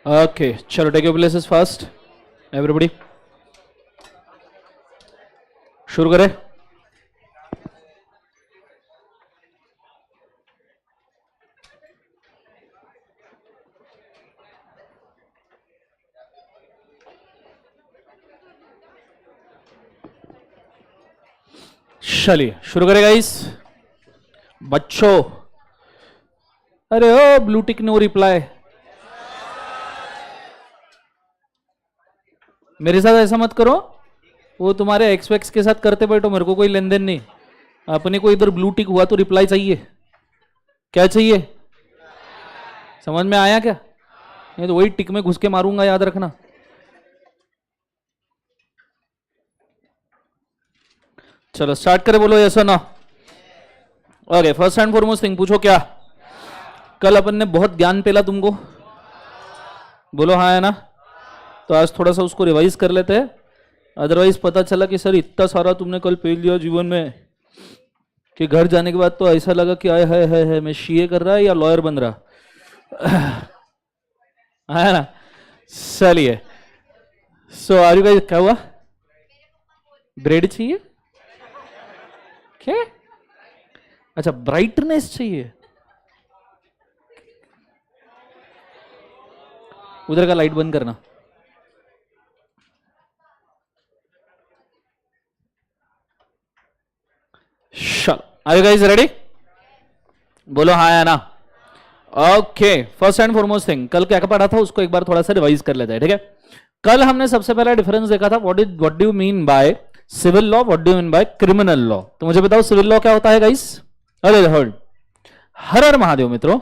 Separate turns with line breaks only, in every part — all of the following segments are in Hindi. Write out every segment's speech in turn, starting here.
ओके चलो, take your places fast everybody, शुरू करें। चलिए शुरू करें गाइस। बच्चों, अरे ओ ब्लू टिक नो रिप्लाई। मेरे साथ ऐसा मत करो, वो तुम्हारे एक्सपेक्स के साथ करते बैठो, मेरे को कोई लेन देन नहीं। अपने को इधर ब्लू टिक हुआ तो रिप्लाई चाहिए। क्या चाहिए? समझ में आया क्या? नहीं तो वही टिक में घुस के मारूंगा, याद रखना। चलो स्टार्ट करें, बोलो यस और no. Okay, first and foremost thing पूछो क्या? कल अपन ने बहुत ज्ञान पेला तुमको, बोलो हाँ है ना? तो आज थोड़ा सा उसको रिवाइज कर लेते हैं। अदरवाइज पता चला कि सर इतना सारा तुमने कल पेल लिया जीवन में कि घर जाने के बाद तो ऐसा लगा कि आए है मैं सीए कर रहा है या लॉयर बन रहा है ना। चलिए, सो आर यू गाइस, क्या हुआ? ब्रेड चाहिए क्या? अच्छा, ब्राइटनेस चाहिए। उधर का लाइट बंद करना। चलो, आर यू गाइस रेडी? बोलो हाँ या ना। Okay, first and foremost thing, कल क्या पढ़ा था उसको एक बार थोड़ा सा रिवाइज कर लेते हैं, ठीक है? कल हमने सबसे पहला डिफरेंस देखा था, what do you mean by civil law, what do you mean by criminal law. तो मुझे बताओ सिविल लॉ क्या होता है गाइस? अरे हर हर महादेव मित्रों।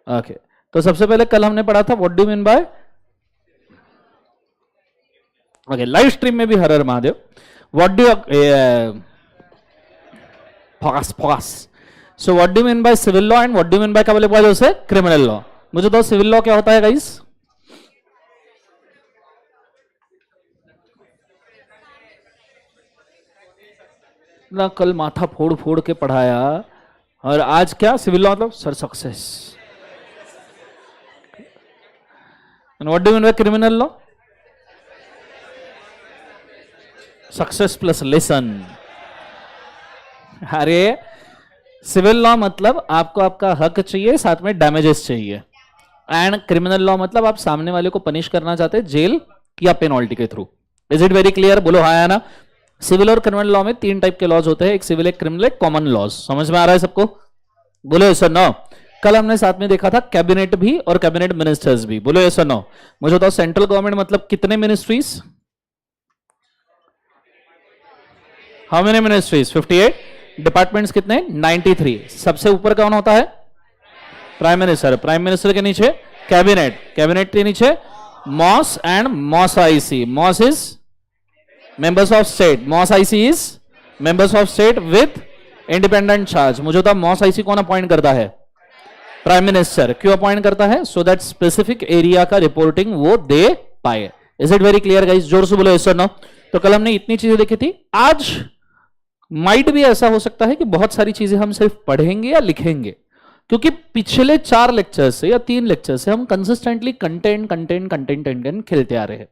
ओके, तो सबसे पहले कल हमने पढ़ा था what do you mean by, okay live stream में भी Har Har Mahadev. What do fast so what do mean by civil law and what do mean by क्या बोले बोले उसे क्रिमिनल लॉ। मुझे तो सिविल लॉ क्या होता है गाइस? ना कल माथा फोड़ फोड़ के पढ़ाया, और आज क्या सिविल लॉ मतलब sir success. And what do mean by criminal law? Success plus lesson. अरे सिविल लॉ मतलब आपको आपका हक चाहिए, साथ में डैमेजेस चाहिए। एंड क्रिमिनल लॉ मतलब आप सामने वाले को पनिश करना चाहते हैं जेल या पेनल्टी के through. Is it very clear? बोलो हाँ या ना। सिविल और क्रिमिनल लॉ में तीन टाइप के लॉज होते हैं, एक सिविल एक क्रिमिनल एक कॉमन लॉज। समझ में आ रहा है सबको? बोलो यस और नो। कल हमने साथ में देखा था कैबिनेट भी और कैबिनेट मिनिस्टर्स भी। बोलो यस और नो। मुझे बताओ सेंट्रल गवर्नमेंट मतलब कितने ministries? How many ministries? 58। Departments कितने? 93। सबसे ऊपर कौन होता है? Prime minister. प्राइम मिनिस्टर के नीचे कैबिनेट, कैबिनेट के नीचे MoS and MoS IC. MoS is members of state, MoS IC is members of state with independent charge. मुझे बता मॉस आईसी कौन अपॉइंट करता है? Prime minister. क्यों अपॉइंट करता है? सो दैट स्पेसिफिक एरिया का रिपोर्टिंग वो दे पाए। Is it very clear guys? जोर से बोलो यस और नो। तो कल हमने इतनी चीजें देखी थी। आज माइट भी ऐसा हो सकता है कि बहुत सारी चीजें हम सिर्फ पढ़ेंगे या लिखेंगे, क्योंकि पिछले 4 लेक्चर से या 3 लेक्चर से हम कंसिस्टेंटली कंटेंट खेलते आ रहे हैं।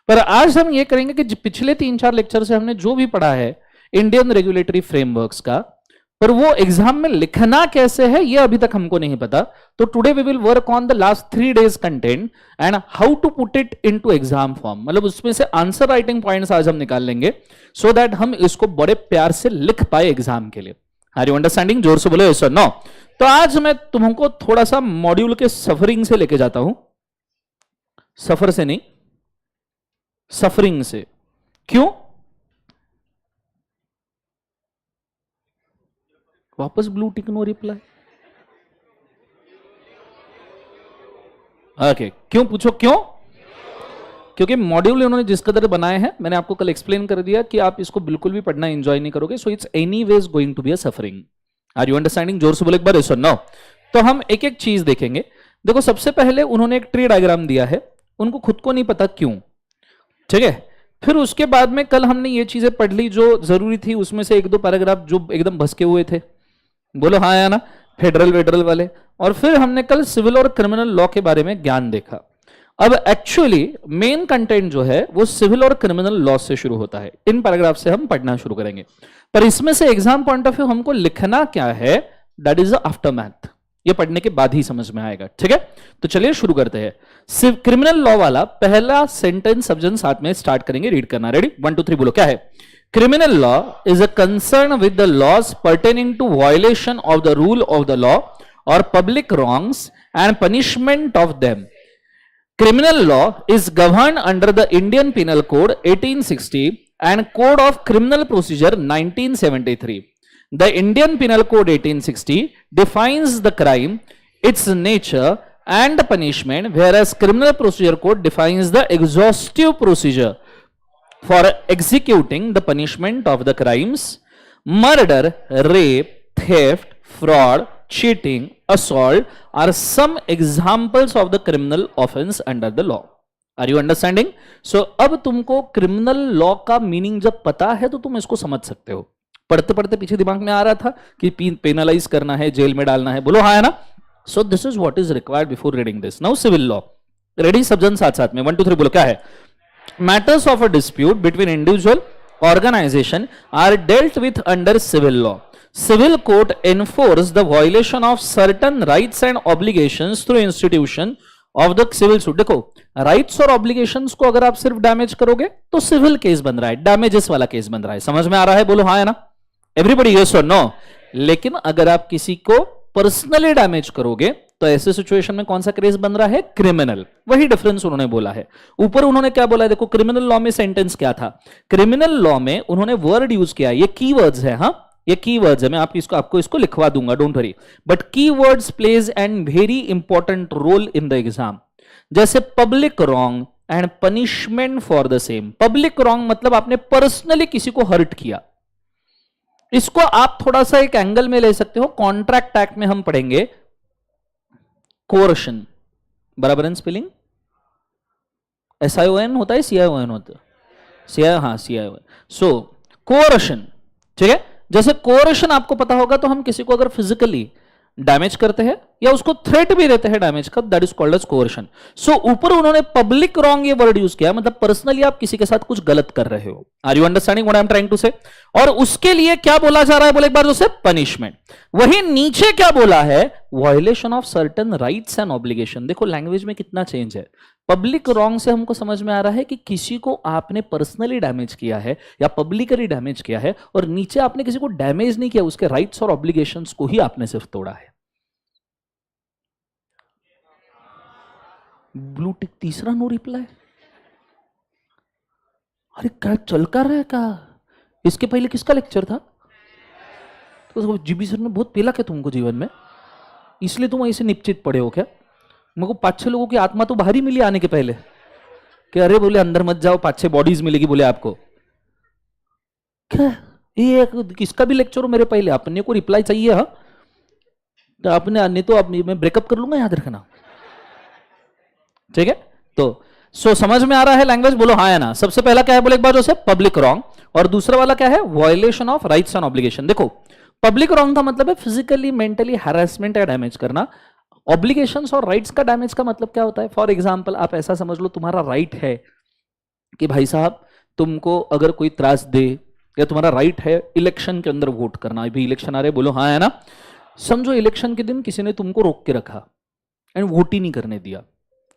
पर आज हम ये करेंगे कि पिछले 3-4 लेक्चर से हमने जो भी पढ़ा है इंडियन रेगुलेटरी फ्रेमवर्क्स का, पर वो एग्जाम में लिखना कैसे है ये अभी तक हमको नहीं पता। तो today we will work on the last 3 days content and how to put it into exam form. मतलब उसमें से आंसर राइटिंग पॉइंट्स आज हम निकाल लेंगे, सो दैट हम इसको बड़े प्यार से लिख पाए एग्जाम के लिए। Are you understanding? जोर से बोलो यस और नो। तो आज मैं तुमको थोड़ा सा मॉड्यूल के सफरिंग से लेके जाता हूं, सफर से नहीं, सफरिंग से। क्यों? वापस blue tick no reply. Okay, क्यों पूछो क्यों? क्योंकि मॉड्यूल उन्होंने जिस कदर बनाए हैं, मैंने आपको कल एक्सप्लेन कर दिया कि आप इसको बिल्कुल भी पढ़ना एंजॉय नहीं करोगे, so it's anyways going to be a suffering. Are you understanding? जोर से बोलो एक बार यस और नो। तो हम एक एक चीज देखेंगे। देखो, सबसे पहले उन्होंने एक ट्री डायग्राम दिया है, उनको खुद को नहीं पता क्यों, ठीक है? फिर उसके बाद में कल हमने ये चीजें पढ़ ली जो जरूरी थी, उसमें से 1-2 पैराग्राफ जो एकदम भसके हुए थे। बोलो हाँ या ना। फेडरल वाले, और फिर हमने कल सिविल और क्रिमिनल लॉ के बारे में ज्ञान देखा। अब एक्चुअली मेन कंटेंट जो है वो सिविल और क्रिमिनल लॉ से शुरू होता है। इन पैराग्राफ से हम पढ़ना शुरू करेंगे, पर इसमें से एग्जाम पॉइंट ऑफ व्यू हमको लिखना क्या है, दैट इज आफ्टर मैथ। ये पढ़ने के बाद ही समझ में आएगा, ठीक है। तो चलिए शुरू करते हैं। क्रिमिनल लॉ वाला पहला सेंटेंस सब जन साथ में स्टार्ट करेंगे, रीड करना। रेडी, 1 2 3 बोलो। क्या है? Criminal law is a concern with the laws pertaining to violation of the rule of the law और public wrongs and punishment of them. Criminal law is governed under the Indian Penal Code 1860 and Code of Criminal Procedure 1973. The Indian Penal Code 1860 defines the crime, its nature and punishment, whereas Criminal Procedure Code defines the exhaustive procedure for executing the punishment of the crimes. Murder, rape, theft, fraud, cheating, assault are some examples of the criminal offense under the law. Are you understanding? So अब तुमको क्रिमिनल लॉ का मीनिंग जब पता है तो तुम इसको समझ सकते हो। पढ़ते पढ़ते पीछे दिमाग में आ रहा था कि पेनलाइज करना है, जेल में डालना है, बोलो हाँ है ना। So this is what is required before reading this. Now civil law. Ready सब जन साथ साथ में, 1 2 3 बोलो। क्या है? Matters of a dispute between individual organisation are dealt with under civil law. Civil court enforce the violation of certain rights and obligations through institution of the civil suit. देखो राइट्स और ऑब्लिगेशंस को अगर आप सिर्फ डैमेज करोगे तो सिविल केस बन रहा है, डैमेजेस वाला केस बन रहा है. समझ में आ रहा है? बोलो हाँ है ना. एवरीबॉडी यस और नो. लेकिन अगर आप किसी को पर्सनली डैमेज करोगे तो ऐसे सिचुएशन में कौन सा केस बन रहा है? क्रिमिनल. वही डिफरेंस उन्होंने बोला है. ऊपर उन्होंने क्या बोला है देखो, क्रिमिनल लॉ में सेंटेंस क्या था? क्रिमिनल लॉ में उन्होंने वर्ड यूज किया, ये कीवर्ड्स है. हाँ ये कीवर्ड्स है, मैं आपको इसको लिखवा दूंगा, don't worry. But keywords plays an very important role in the exam. जैसे public wrong and punishment for the same. Public wrong मतलब आपने पर्सनली किसी को हर्ट किया. इसको आप थोड़ा सा एक एंगल में ले सकते हो. कॉन्ट्रैक्ट एक्ट में हम पढ़ेंगे कोर्शन. बराबर है स्पेलिंग? SION होता है, CION होता है? हाँ CION. सो कोर्शन, ठीक है. जैसे कोरेशन आपको पता होगा, तो हम किसी को अगर फिजिकली डैमेज करते हैं या उसको थ्रेट भी देते हैं डैमेज का, दैट इज कॉल्ड एज कोरेशन. सो ऊपर उन्होंने पब्लिक रॉन्ग ये वर्ड यूज किया, मतलब पर्सनली आप किसी के साथ कुछ गलत कर रहे हो. Are you understanding what I am trying to say? और उसके लिए क्या बोला जा रहा है? बोले एक बार जो से पनिशमेंट. वही नीचे क्या बोला है? Violation of certain rights and obligation. देखो लैंग्वेज में कितना चेंज है. पब्लिक रॉन्ग से हमको समझ में आ रहा है कि किसी को आपने पर्सनली डैमेज किया है या पब्लिकली डैमेज किया है, और नीचे आपने किसी को डैमेज नहीं किया, उसके राइट्स और ऑब्लिगेशंस को ही आपने सिर्फ तोड़ा है. ब्लू टिक तीसरा नो रिप्लाई. अरे क्या चल कर रहा है? क्या इसके पहले किसका लेक्चर था? तो जीबी सर ने बहुत पेला क्या तुमको जीवन में, इसलिए तुम ऐसे निश्चित पड़े हो क्या? मुझको 5-6 लोगों की आत्मा तो बाहर ही मिली आने के पहले कि अरे बोले अंदर मत जाओ, 5-6 बॉडीज मिलेगी बोले आपको. क्या ये किसका भी लेक्चर हो मेरे पहले, अपने को रिप्लाई चाहिए. हाँ तो आपने नहीं तो मैं ब्रेकअप कर लूंगा, याद रखना. ठीक है. तो सो समझ में आ रहा है लैंग्वेज? बोलो हाँ या ना. सबसे पहला क्या है बोले एक बार जैसे पब्लिक रॉन्ग, और दूसरा वाला क्या है? Violation of rights and obligation. देखो पब्लिक रॉन्ग का मतलब है फिजिकली मेंटली हैरेसमेंट या डैमेज करना. ऑब्लिगेशंस और राइट्स का डैमेज का मतलब क्या होता है? फॉर एग्जांपल आप ऐसा समझ लो, तुम्हारा राइट है कि भाई साहब तुमको अगर कोई त्रास दे, या तुम्हारा राइट है इलेक्शन के अंदर वोट करना. अभी इलेक्शन आ रहे, बोलो हाँ है ना. समझो इलेक्शन के दिन किसी ने तुमको रोक के रखा एंड वोट ही नहीं करने दिया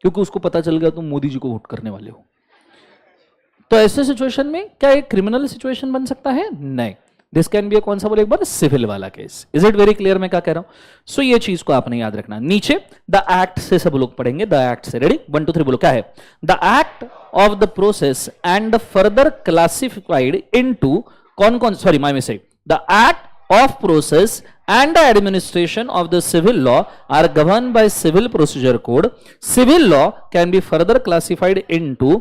क्योंकि उसको पता चल गया तुम मोदी जी को वोट करने वाले हो. तो ऐसे सिचुएशन में क्या एक क्रिमिनल सिचुएशन बन सकता है? नहीं. दिस कैन बी कौन सा बोले एक बार? सिविल वाला case. Is it very clear मैं क्या कह रहा हूं? सो ये चीज को आपने याद रखना. नीचे द एक्ट से सब लोग पढ़ेंगे. द एक्ट से. रेडी 1 2 3 बोलो. क्या है? The act of the process and further classified into कौन sorry my mistake. The act of process and the administration of the civil law are governed by civil procedure code. Civil law can be further classified into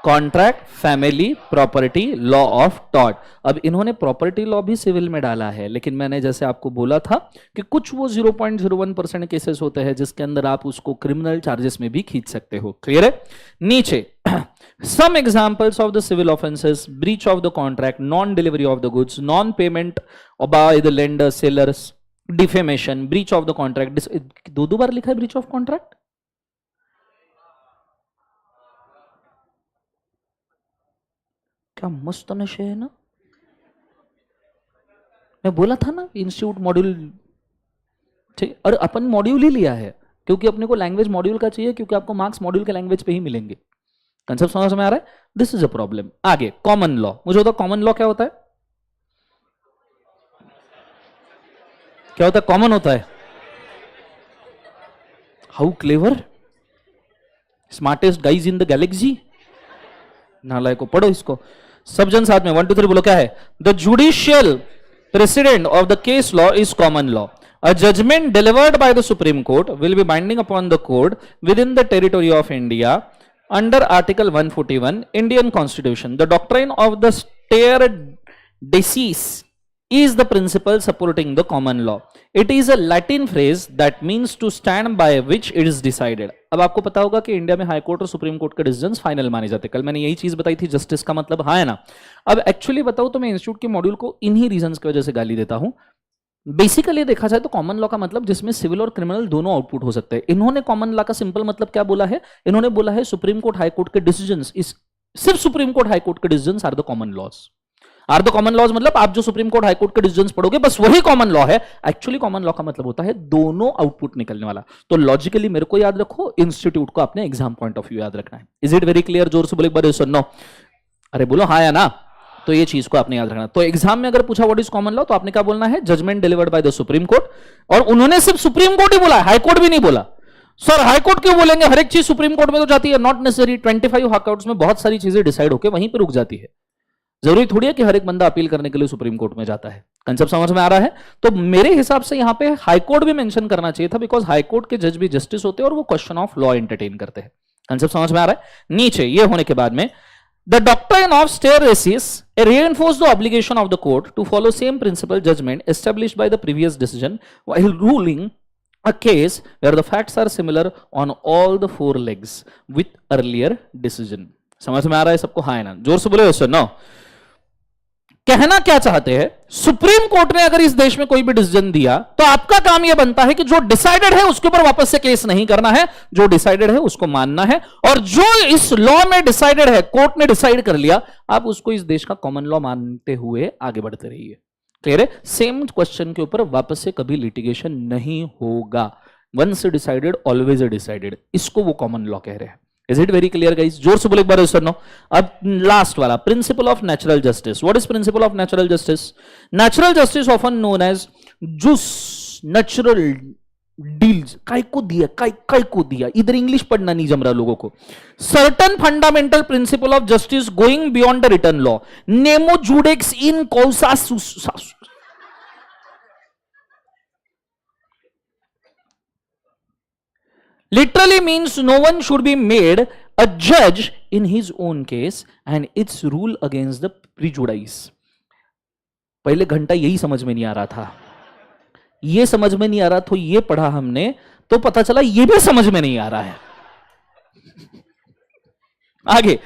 contract, family, property, law of tort. अब इन्होंने प्रॉपर्टी लॉ भी सिविल में डाला है, लेकिन मैंने जैसे आपको बोला था कि कुछ वो 0.01% केसेस होते हैं जिसके अंदर आप उसको क्रिमिनल चार्जेस में भी खींच सकते हो. क्लियर है? नीचे some examples of the civil offenses: breach of the contract, non delivery of the goods, non payment by the lender sellers, defamation, breach of the contract, दो दो बार लिखा है ब्रीच ऑफ कॉन्ट्रैक्ट। क्या मस्त नशे है ना, मैं बोला था ना इंस्टीट्यूट मॉड्यूल, ठीक। और अपन मॉड्यूल ही लिया है क्योंकि अपने को लैंग्वेज मॉड्यूल का चाहिए, क्योंकि आपको मार्क्स मॉड्यूल के लैंग्वेज पे ही मिलेंगे। कंसेप्ट समझ में आ रहा है? This is a problem. आगे कॉमन लॉ, मुझे बताओ कॉमन लॉ क्या होता है? क्या होता है? कॉमन होता है। How clever, smartest guys in the galaxy. नालायको, पढ़ो इसको सब जन साथ में, 1 2 3 बोलो। क्या है? The judicial precedent of the case law is common law. A judgment delivered by the Supreme Court will be binding upon the court within the territory of India under Article 141 Indian Constitution. The doctrine of the stare decisis is the principle supporting the common law. It is a Latin phrase that means to stand by which it is decided. अब आपको पता होगा कि इंडिया में हाई कोर्ट और सुप्रीम कोर्ट के डिसीजंस फाइनल माने जाते हैं। कल मैंने यही चीज बताई थी, जस्टिस का मतलब हाँ है ना। अब एक्चुअली बताऊं तो मैं इंस्टीट्यूट के मॉड्यूल को इन्हीं रीजंस की वजह से गाली देता हूं। बेसिकली देखा जाए तो कॉमन लॉ का मतलब जिसमें सिविल और क्रिमिनल दोनों आउटपुट हो सकते हैं। इन्होंने कॉमन लॉ का सिंपल मतलब क्या बोला है? इन्होंने बोला है सुप्रीम कोर्ट हाई कोर्ट के डिसीजंस, सिर्फ सुप्रीम कोर्ट हाई कोर्ट के decisions are the common laws. Are the common laws मतलब आप जो सुप्रीम कोर्ट हाई कोर्ट के डिसीजंस पढ़ोगे बस वही कॉमन लॉ है। एक्चुअली कॉमन लॉ का मतलब होता है दोनों आउटपुट निकलने वाला। तो लॉजिकली मेरे को याद रखो, इंस्टीट्यूट को अपने एग्जाम पॉइंट ऑफ व्यू याद रखना है। Is it very clear? जोर से बोले एक बार सुनो, अरे बोलो हाँ या ना। तो ये चीज को आपने याद रखना। तो एग्जाम में अगर पूछा व्हाट इज कॉमन लॉ तो आपने क्या बोलना है? Judgement delivered by the supreme court. और उन्होंने सिर्फ सुप्रीम कोर्ट ही बोला, हाई कोर्ट भी नहीं बोला। सर हाई कोर्ट क्यों बोलेंगे? हर एक चीज सुप्रीम कोर्ट में तो जाती है। Not necessary. 25 हाई कोर्ट्स में बहुत सारी चीजें डिसाइड होकर वहीं पर रुक जाती है। जरूरी थोड़ी है कि हर एक बंदा अपील करने के लिए सुप्रीम कोर्ट में जाता है। कंसेप्ट समझ में आ रहा है? तो मेरे हिसाब से यहां पे हाई कोर्ट भी मेंशन करना चाहिए था, बिकॉज हाई कोर्ट के जज भी जस्टिस होते हैं और वो क्वेश्चन ऑफ लॉ एंटरटेन करते हैं। कंसेप्ट समझ में आ रहा है? नीचे ये होने के बाद में the doctrine of stare decisis reinforced the obligation of the court to follow same principle judgment established by the previous decision while ruling a case where the facts are similar on all the four legs with earlier decision. समझ में आ रहा है सबको? हाँ है ना? जोर से बोले नो। कहना क्या चाहते हैं? सुप्रीम कोर्ट ने अगर इस देश में कोई भी डिसीजन दिया तो आपका काम यह बनता है कि जो डिसाइडेड है उसके ऊपर वापस से केस नहीं करना है, जो डिसाइडेड है उसको मानना है। और जो इस लॉ में डिसाइडेड है, कोर्ट ने डिसाइड कर लिया, आप उसको इस देश का कॉमन लॉ मानते हुए आगे बढ़ते रहिए। क्लियर है? सेम क्वेश्चन के ऊपर वापस से कभी लिटिगेशन नहीं होगा। वंस डिसाइडेड ऑलवेज डिसाइडेड, इसको वो कॉमन लॉ कह रहे हैं। Is it very clear guys? जोर से बोले एक बार सर नो। अब लास्ट वाला, principle of natural justice. What is principle of natural justice? Natural justice often known as जूस नेचुरल डील्स। काय को दिया, इधर इंग्लिश पढ़ना नहीं जम रहा लोगों को। Certain fundamental principle of justice going beyond the written law, nemo judex in causa. Literally means no one should be made a judge in his own case and its rule against the prejudice. पहले घंटा यही समझ में नहीं आ रहा था, ये समझ में नहीं आ रहा तो ये पढ़ा हमने तो पता चला ये भी समझ में नहीं आ रहा है। आगे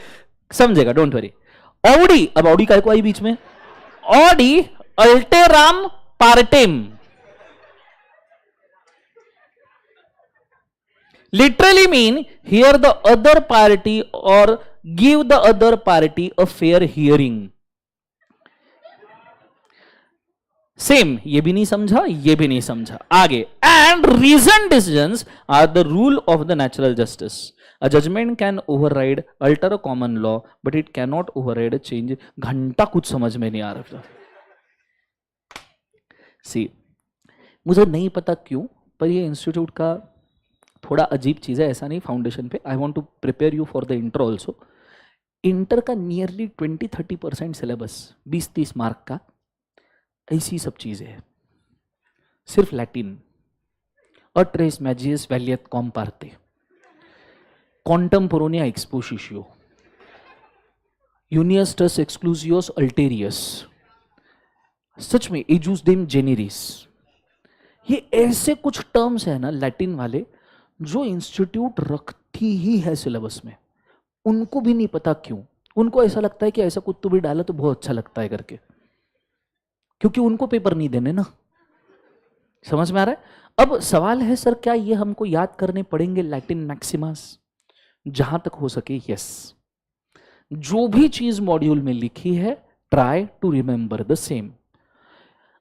समझेगा, डोंट वरी। ऑडी, अब ऑडी काय को आई बीच में? Audi अल्टेराम पार्टेम, literally mean hear the other party or give the other party a fair hearing. Same, ये भी नहीं समझा, ये भी नहीं समझा। आगे, and reasoned decisions are the rule of the natural justice. A judgment can override, alter a common law, but it cannot override a change. घंटा कुछ समझ में नहीं आ रहा। सी, मुझे नहीं पता क्यों, पर ये इंस्टीट्यूट का थोड़ा अजीब चीज़ है। ऐसा नहीं फाउंडेशन पे, I want to prepare you for the inter also. Inter का नियरली 20-30% सिलेबस, 20-30 मार्क का, ऐसी सब चीज़ें हैं। सिर्फ लैटिन और ट्रेस मैजियस वैलियत कॉम पार्टे, कॉन्टम्पोरोनिया एक्सपोसिशियो, यूनियस्टस एक्सक्लूसियोस अल्टेरियस, सच में एजूस डेम जेनेरिस, ये ऐसे कुछ टर्म्स है ना लैटिन वाले जो इंस्टीट्यूट रखती ही है सिलेबस में। उनको भी नहीं पता क्यों, उनको ऐसा लगता है कि ऐसा कुछ तो भी डाला तो बहुत अच्छा लगता है करके, क्योंकि उनको पेपर नहीं देने ना। समझ में आ रहा है? अब सवाल है सर क्या ये हमको याद करने पड़ेंगे लैटिन मैक्सिमास? जहां तक हो सके यस। जो भी चीज मॉड्यूल में लिखी है try to remember the same.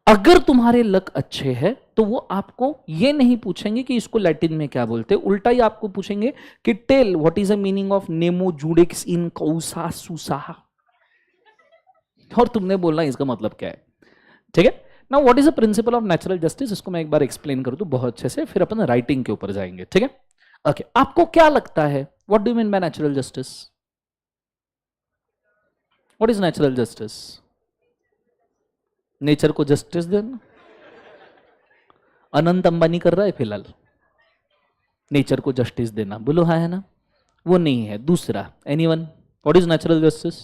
अगर तुम्हारे लक अच्छे हैं तो वो आपको ये नहीं पूछेंगे कि इसको लैटिन में क्या बोलते हैं, उल्टा ही आपको पूछेंगे कि tell what is the meaning of nemo judex in causa sua, और तुमने बोलना इसका मतलब क्या है। ठीक है ना? What is the principal of natural justice, इसको मैं एक बार एक्सप्लेन कर दूं बहुत अच्छे से, फिर अपन राइटिंग के ऊपर जाएंगे। ठीक है ओके, आपको क्या लगता है what do you mean by natural justice? What is natural justice? Nature को जस्टिस देना? अनंत अंबानी कर रहा है फिलहाल नेचर को जस्टिस देना, बोलो हाँ है ना? वो नहीं है, दूसरा anyone what is natural justice?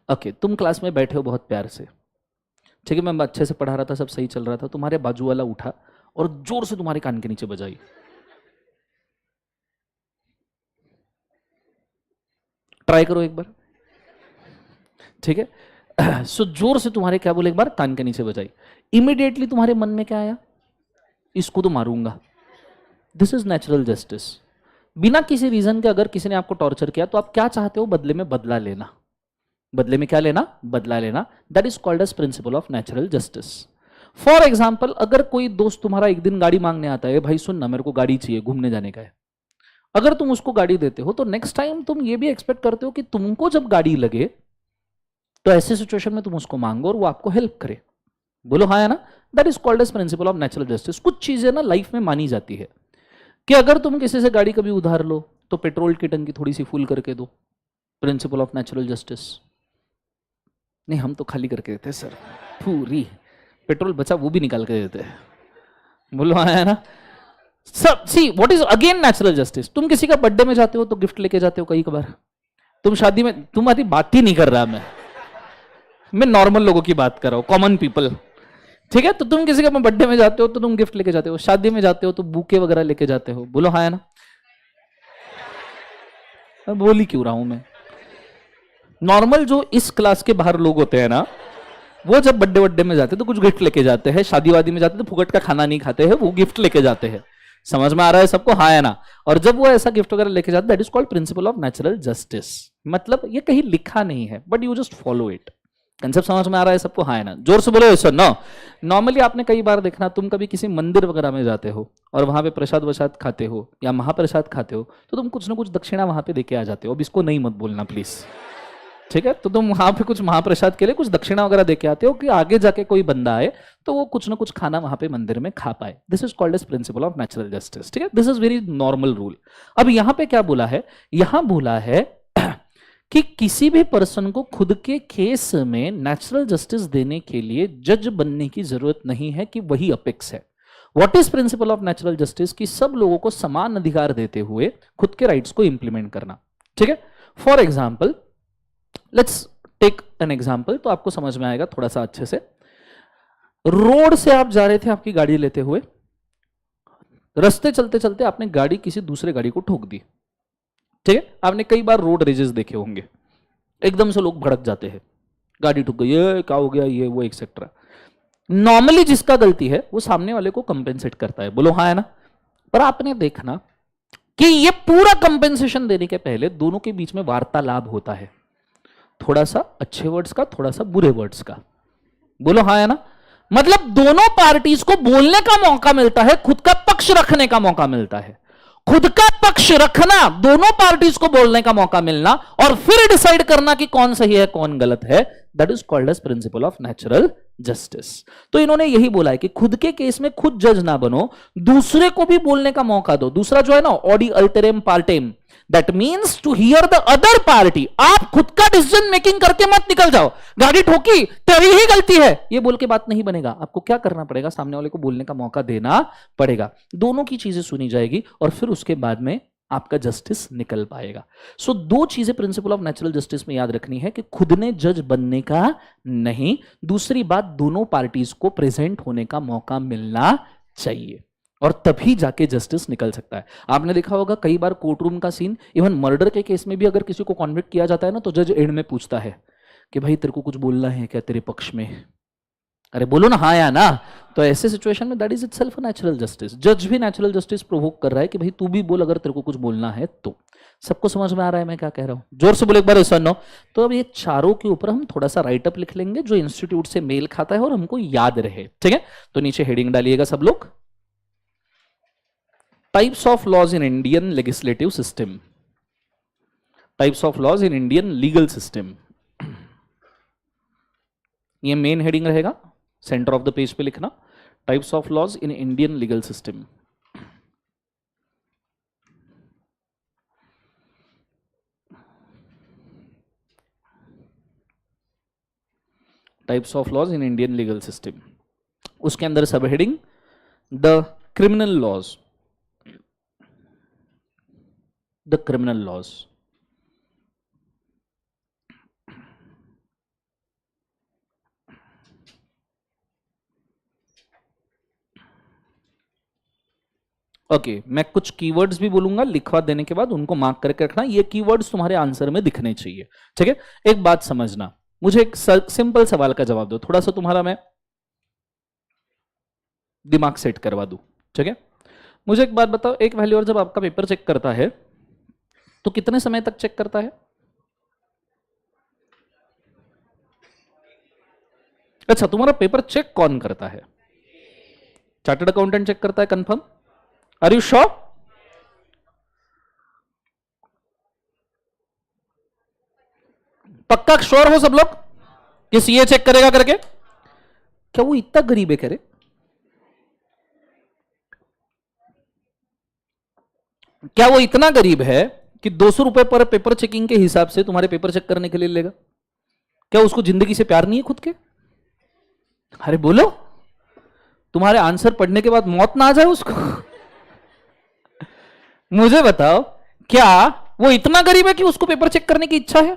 Okay तुम क्लास में बैठे हो बहुत प्यार से, ठीक है, मैं अच्छे से पढ़ा रहा था, सब सही चल रहा था, तुम्हारे बाजू वाला उठा और जोर से तुम्हारे कान के नीचे बजाई। ट्राई करो एक बार, ठीक है। सो जोर से तुम्हारे क्या बोले, एक बार कान के नीचे बजाई। इमीडिएटली तुम्हारे मन में क्या आया? इसको तो मारूंगा। This is natural justice. बिना किसी रीजन के अगर किसी ने आपको टॉर्चर किया तो आप क्या चाहते हो? बदले में बदला लेना। बदले में क्या लेना? बदला लेना। That is called as principle of natural justice. For example, अगर कोई दोस्त तुम्हारा एक दिन गाड़ी मांगने आता है, भाई सुन ना मेरे को गाड़ी चाहिए, घूमने जाने का है, अगर तुम उसको गाड़ी देते हो तो नेक्स्ट टाइम तुम ये भी एक्सपेक्ट करते हो कि तुमको जब गाड़ी लगे तो ऐसे सिचुएशन में तुम उसको मांगो और वो आपको हेल्प करे। बोलो हाँ है ना? That is called as principle of natural justice. कुछ चीजें ना लाइफ में मानी जाती है कि अगर तुम किसी से गाड़ी कभी उधार लो तो पेट्रोल की टंकी थोड़ी सी फुल करके दो, प्रिंसिपल ऑफ नेचुरल जस्टिस। नहीं हम तो खाली करके देते सर, पूरी पेट्रोल बचा वो भी निकाल के देते हैं। बोलो हाँ है ना? सब see what is again natural justice. तुम किसी का बर्थडे में जाते हो तो गिफ्ट लेके जाते हो कई बार। तुम शादी में, तुम्हारी बात ही नहीं कर रहा मैं नॉर्मल लोगों की बात कर रहा हूं, कॉमन पीपल, ठीक है। तो तुम किसी का बर्थडे में जाते हो तो तुम गिफ्ट लेके जाते हो, शादी में जाते हो तो बुके वगैरह लेके जाते हो। बोलो हाँ है ना? बोल ही क्यों रहा हूं मैं? नॉर्मल जो इस क्लास के बाहर लोग होते हैं ना, वो जब बर्थडे वड्डे में जाते हैं तो कुछ गिफ्ट लेके जाते हैं, शादी वादी में जाते हैं तो फुकट का खाना नहीं खाते हैं, वो गिफ्ट लेके जाते हैं। समझ में आ रहा है सबको? हाँ है ना? और जब वो ऐसा गिफ्ट वगैरह लेके जाते हैं, that is called principal of natural justice. मतलब ये कहीं लिखा नहीं है but you just follow it. Concept समझ में आ रहा है सबको? हाँ है ना? जोर से बोलो सर। नो, नॉर्मली आपने कई बार देखना, तुम कभी किसी मंदिर वगैरह में जाते हो और वहां पे प्रसाद वसाद खाते हो या महाप्रसाद खाते हो तो तुम कुछ ना कुछ दक्षिणा वहां पे देके आ जाते हो। अब इसको नहीं मत बोलना प्लीज, ठीक है? तो तुम वहां पे कुछ महाप्रसाद के लिए कुछ दक्षिणा वगैरह देके आते हो कि आगे जाके कोई बंदा आए तो वो कुछ ना कुछ खाना वहां पे मंदिर में खा पाए। This is called as principle of natural justice, ठीक है? This is very normal rule. अब यहां पे क्या बोला है? यहां बोला है कि किसी भी पर्सन को खुद के केस में नेचुरल जस्टिस देने के लिए जज बनने की जरूरत नहीं है कि वही अपेक्स है। What is principle of natural justice? कि सब लोगों को समान अधिकार देते हुए खुद के राइट्स को इंप्लीमेंट करना, ठीक है? For example, let's take an example, तो आपको समझ में आएगा थोड़ा सा अच्छे से। रोड से आप जा रहे थे आपकी गाड़ी लेते हुए, रास्ते चलते चलते आपने गाड़ी किसी दूसरे गाड़ी को ठोक दी, ठीक है? आपने कई बार रोड रेजेस देखे होंगे, एकदम से लोग भड़क जाते हैं, गाड़ी ठुक गई, ये क्या हो गया, ये वो एक्सेट्रा। नॉर्मली जिसका गलती है वो सामने वाले को कंपेंसेट करता है। बोलो हाँ है ना? पर आपने देखना कि ये पूरा कंपेंसेशन देने के पहले दोनों के बीच में वार्तालाप होता है, थोड़ा सा अच्छे वर्ड्स का, थोड़ा सा बुरे वर्ड्स का। बोलो हाँ है ना? मतलब दोनों पार्टीज को बोलने का मौका मिलता है, खुद का पक्ष रखने का मौका मिलता है। खुद का पक्ष रखना, दोनों पार्टीज को बोलने का मौका मिलना और फिर डिसाइड करना कि कौन सही है कौन गलत है, that is called as principle of natural justice. तो इन्होंने यही बोला है कि खुद के केस में खुद जज ना बनो, दूसरे को भी बोलने का मौका दो। दूसरा जो है ना, audi alteram partem, that means to hear the other party. आप खुद का डिसीजन मेकिंग करके मत निकल जाओ, गाड़ी ठोकी तेरी ही गलती है ये बोल के बात नहीं बनेगा। आपको क्या करना पड़ेगा? सामने वाले को बोलने का मौका देना पड़ेगा, दोनों की चीजें सुनी जाएगी और फिर उसके बाद में आपका जस्टिस निकल पाएगा। सो दो चीजें प्रिंसिपल ऑफ नेचुरल जस्टिस में याद रखनी है कि खुद ने जज बनने का नहीं, दूसरी बात दोनों पार्टीज को प्रेजेंट होने का मौका मिलना चाहिए और तभी जाके जस्टिस निकल सकता है। आपने देखा होगा कई बार कोर्ट रूम का सीन, इवन मर्डर के केस में भी अगर किसी को कॉन्विक्ट किया जाता है ना तो जज एंड में पूछता है कि भाई तेरे को कुछ बोलना है क्या तेरे पक्ष में? अरे बोलो ना हाँ या ना। तो ऐसे सिचुएशन में that is itself natural justice. जज भी नेचुरल जस्टिस प्रोवोक कर रहा है कि भाई तू भी बोल अगर तेरे को कुछ बोलना है तो। सबको समझ में आ रहा है मैं क्या कह रहा हूं? जोर से बोले एक बार ऐसा नो। तो अब ये चारों के ऊपर हम थोड़ा सा राइट अप लिख लेंगे जो इंस्टीट्यूट से मेल खाता है और हमको याद रहे, ठीक है? तो नीचे हेडिंग डालिएगा सब लोग, types of laws in Indian legislative system, types of laws in Indian legal system. ये मेन हेडिंग रहेगा, सेंटर ऑफ द पेज पे लिखना, types of laws in Indian legal system. Types of laws in Indian legal system. उसके अंदर सब heading the criminal laws, the criminal laws. Okay मैं कुछ कीवर्ड्स भी बोलूंगा, लिखवा देने के बाद उनको मार्क करके रखना, ये कीवर्ड्स तुम्हारे आंसर में दिखने चाहिए, ठीक है? एक बात समझना, मुझे एक सिंपल सवाल का जवाब दो, थोड़ा सा तुम्हारा मैं दिमाग सेट करवा दूं, ठीक है? मुझे एक बात बताओ, एक वैल्यूअर जब आपका पेपर चेक करता है तो कितने समय तक चेक करता है? अच्छा, तुम्हारा पेपर चेक कौन करता है? चार्टर्ड अकाउंटेंट चेक करता है, कंफर्म? Are you sure? पक्का श्योर हो सब लोग कि सीए चेक करेगा करके? क्या वो इतना गरीब है? करे क्या वो इतना गरीब है कि 200 रुपए पर पेपर चेकिंग के हिसाब से तुम्हारे पेपर चेक करने के लिए लेगा? क्या उसको जिंदगी से प्यार नहीं है खुद के? अरे बोलो, तुम्हारे आंसर पढ़ने के बाद मौत ना आ जाए उसको? मुझे बताओ, क्या वो इतना गरीब है कि उसको पेपर चेक करने की इच्छा है?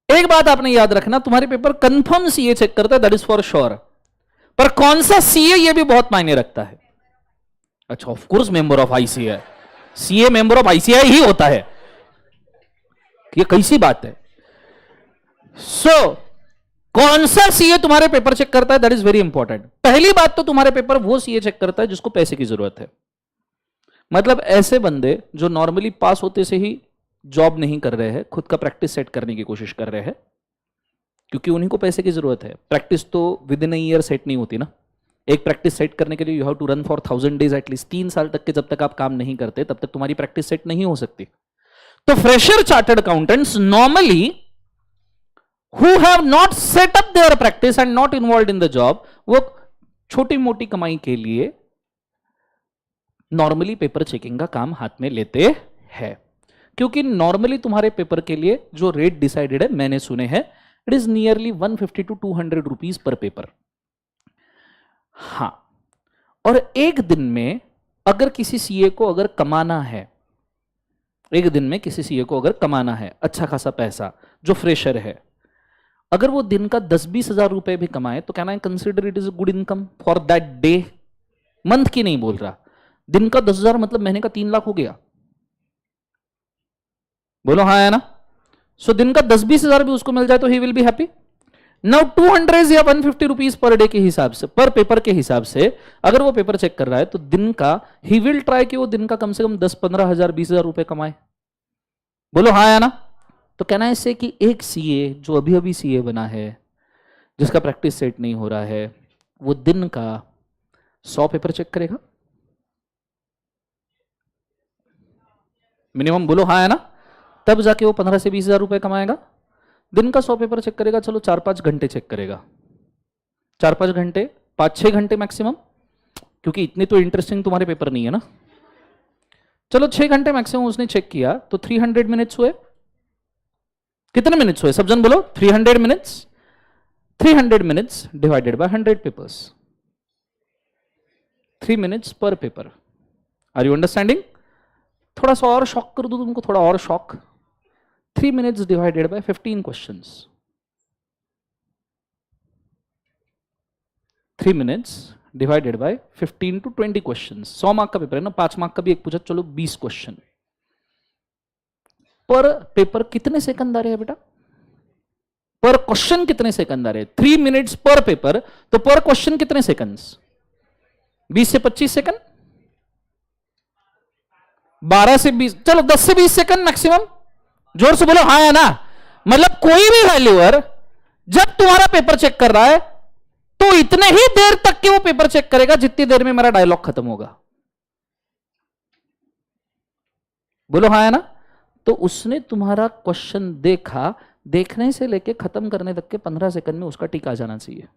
एक बात आपने याद रखना, तुम्हारे पेपर कंफर्म सीए चेक करता है, दैट इज फॉर श्योर, पर कौन सा सीए ये भी बहुत मायने रखता है। अच्छा, of course member of ICI, CA member of ICI ही होता है, ये कैसी बात है? कौन सा सीए तुम्हारे पेपर चेक करता है, दैट इज वेरी इंपॉर्टेंट। पहली बात तो तुम्हारे पेपर वो सीए चेक करता है जिसको पैसे की जरूरत है। मतलब ऐसे बंदे जो नॉर्मली पास होते से ही जॉब नहीं कर रहे हैं, खुद का प्रैक्टिस सेट करने की कोशिश कर रहे हैं, क्योंकि उन्हीं को पैसे की जरूरत है। प्रैक्टिस तो within a year set नहीं होती ना। एक प्रैक्टिस सेट करने के लिए you have to run for 1000 days at least. 3 साल तक के जब तक आप काम नहीं करते तब तक तुम्हारी प्रैक्टिस सेट नहीं हो सकती। तो fresher chartered accountants normally who have not set up their practice and not involved in the job, वो छोटी मोटी कमाई के लिए नॉर्मली पेपर चेकिंग का काम हाथ में लेते हैं। क्योंकि नॉर्मली तुम्हारे पेपर के लिए जो रेट डिसाइडेड है, मैंने सुने हैं, it is nearly 150 to 200 rupees per paper. हाँ, और एक दिन में अगर किसी सीए को अगर कमाना है, एक दिन में किसी सीए को अगर कमाना है अच्छा खासा पैसा, जो फ्रेशर है, अगर वो दिन का 10-20 हजार रुपए भी कमाए तो can I consider it is a good income for that day? Month की नहीं बोल रहा, दिन का 10,000 मतलब महीने का 3 लाख हो गया। बोलो हाँ है ना? सो दिन का 10-20 हजार भी उसको मिल जाए तो he will be happy. Now 200 या 150 रुपीज पर डे के हिसाब से, पर पेपर के हिसाब से अगर वो पेपर चेक कर रहा है तो दिन का ही विल ट्राई कि वो दिन का कम से कम 10-15 हजार 20 हजार रुपए कमाए। बोलो हाँ है ना? तो कहना है इससे कि एक सीए जो अभी अभी सीए बना है, जिसका प्रैक्टिस सेट नहीं हो रहा है, वो दिन का 100 पेपर चेक करेगा मिनिमम। बोलो हाँ है ना? तब जाके वो 15 से 20 हजार रुपए कमाएगा। दिन का 100 पेपर चेक करेगा, चलो 4-5 घंटे चेक करेगा, 4-5 घंटे, 5-6 घंटे मैक्सिमम, क्योंकि इतने तो इंटरेस्टिंग तुम्हारे पेपर नहीं है ना। चलो 6 घंटे मैक्सिमम उसने चेक किया तो 300 मिनट्स हुए। कितने मिनट्स हुए सब जन बोलो? 300 minutes. 300 minutes divided by 100 papers, 3 minutes per paper. Are you understanding? थोड़ा सा और शॉक कर दूं तुमको, थोड़ा और shock. 3 minutes divided by 15 questions, 3 minutes divided by 15 to 20 questions. 100 mark का पेपर है ना, 5 मार्क का भी एक पूछा, चलो 20 क्वेश्चन पर पेपर। कितने सेकंड आ रहे हैं बेटा पर क्वेश्चन कितने सेकंड आ रहे? 3 मिनट्स पर पेपर, तो पर क्वेश्चन कितने सेकंड्स? 20 से 25 सेकंड, 12 से 20, चलो 10 से 20 सेकंड मैक्सिमम। जोर से बोलो हाँ या ना। मतलब कोई भी वैल्यूअर जब तुम्हारा पेपर चेक कर रहा है तो इतने ही देर तक के वो पेपर चेक करेगा जितनी देर में मेरा डायलॉग खत्म होगा। बोलो हाँ या ना। तो उसने तुम्हारा क्वेश्चन देखा, देखने से लेके खत्म करने तक के 15 सेकंड में उसका टिक आ जाना चाहिए।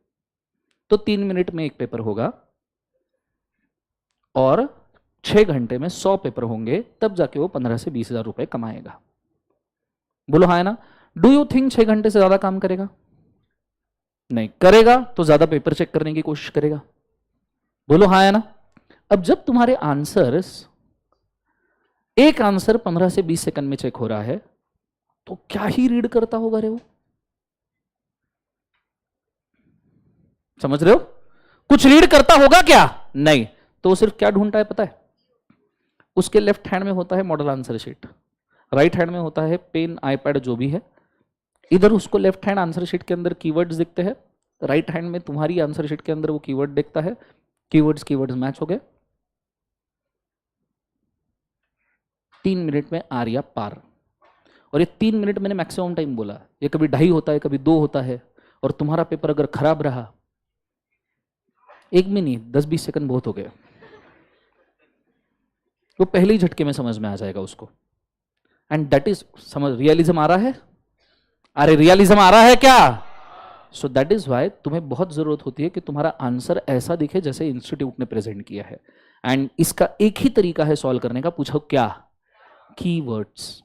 तो 3 मिनट में एक पेपर होगा और 6 घंटे में 100 पेपर होंगे, तब जाके वो 15 से 20 हजार रुपए कमाएगा। बोलो हाँ ना। डू यू थिंक 6 घंटे से ज्यादा काम करेगा? नहीं करेगा तो ज्यादा पेपर चेक करने की कोशिश करेगा। बोलो हाँ या ना। अब जब तुम्हारे आंसर्स, एक आंसर 15 से 20 सेकंड में चेक हो रहा है, तो क्या ही रीड करता होगा रे वो? समझ रहे हो? कुछ रीड करता होगा क्या? नहीं। तो सिर्फ क्या ढूंढता है पता है? उसके लेफ्ट हैंड में होता है model answer sheet, right hand में होता है पेन, आईपैड, जो भी है। इधर उसको लेफ्ट हैंड आंसर शीट के अंदर कीवर्ड्स दिखते हैं, राइट हैंड में तुम्हारी आंसर शीट के अंदर वो कीवर्ड देखता है। कीवर्ड्स मैच हो गए, 3 मिनट में आ रिया पार। और ये 3 मिनट मैंने मैक्सिमम टाइम बोला, ये कभी 2.5 होता है, कभी 2 होता है। और तुम्हारा पेपर अगर खराब रहा, 1 में नहीं 10-20 सेकंड बहुत हो गए। वो पहले ही झटके में समझ में आ जाएगा उसको। एंड दैट इज, समझ, रियलिज्म आ रहा है? अरे रियलिज्म आ रहा है क्या? सो दैट इज वाई तुम्हें बहुत जरूरत होती है कि तुम्हारा आंसर ऐसा दिखे जैसे इंस्टीट्यूट ने प्रेजेंट किया है। एंड इसका एक ही तरीका है सॉल्व करने का। पूछो क्या? कीवर्ड्स।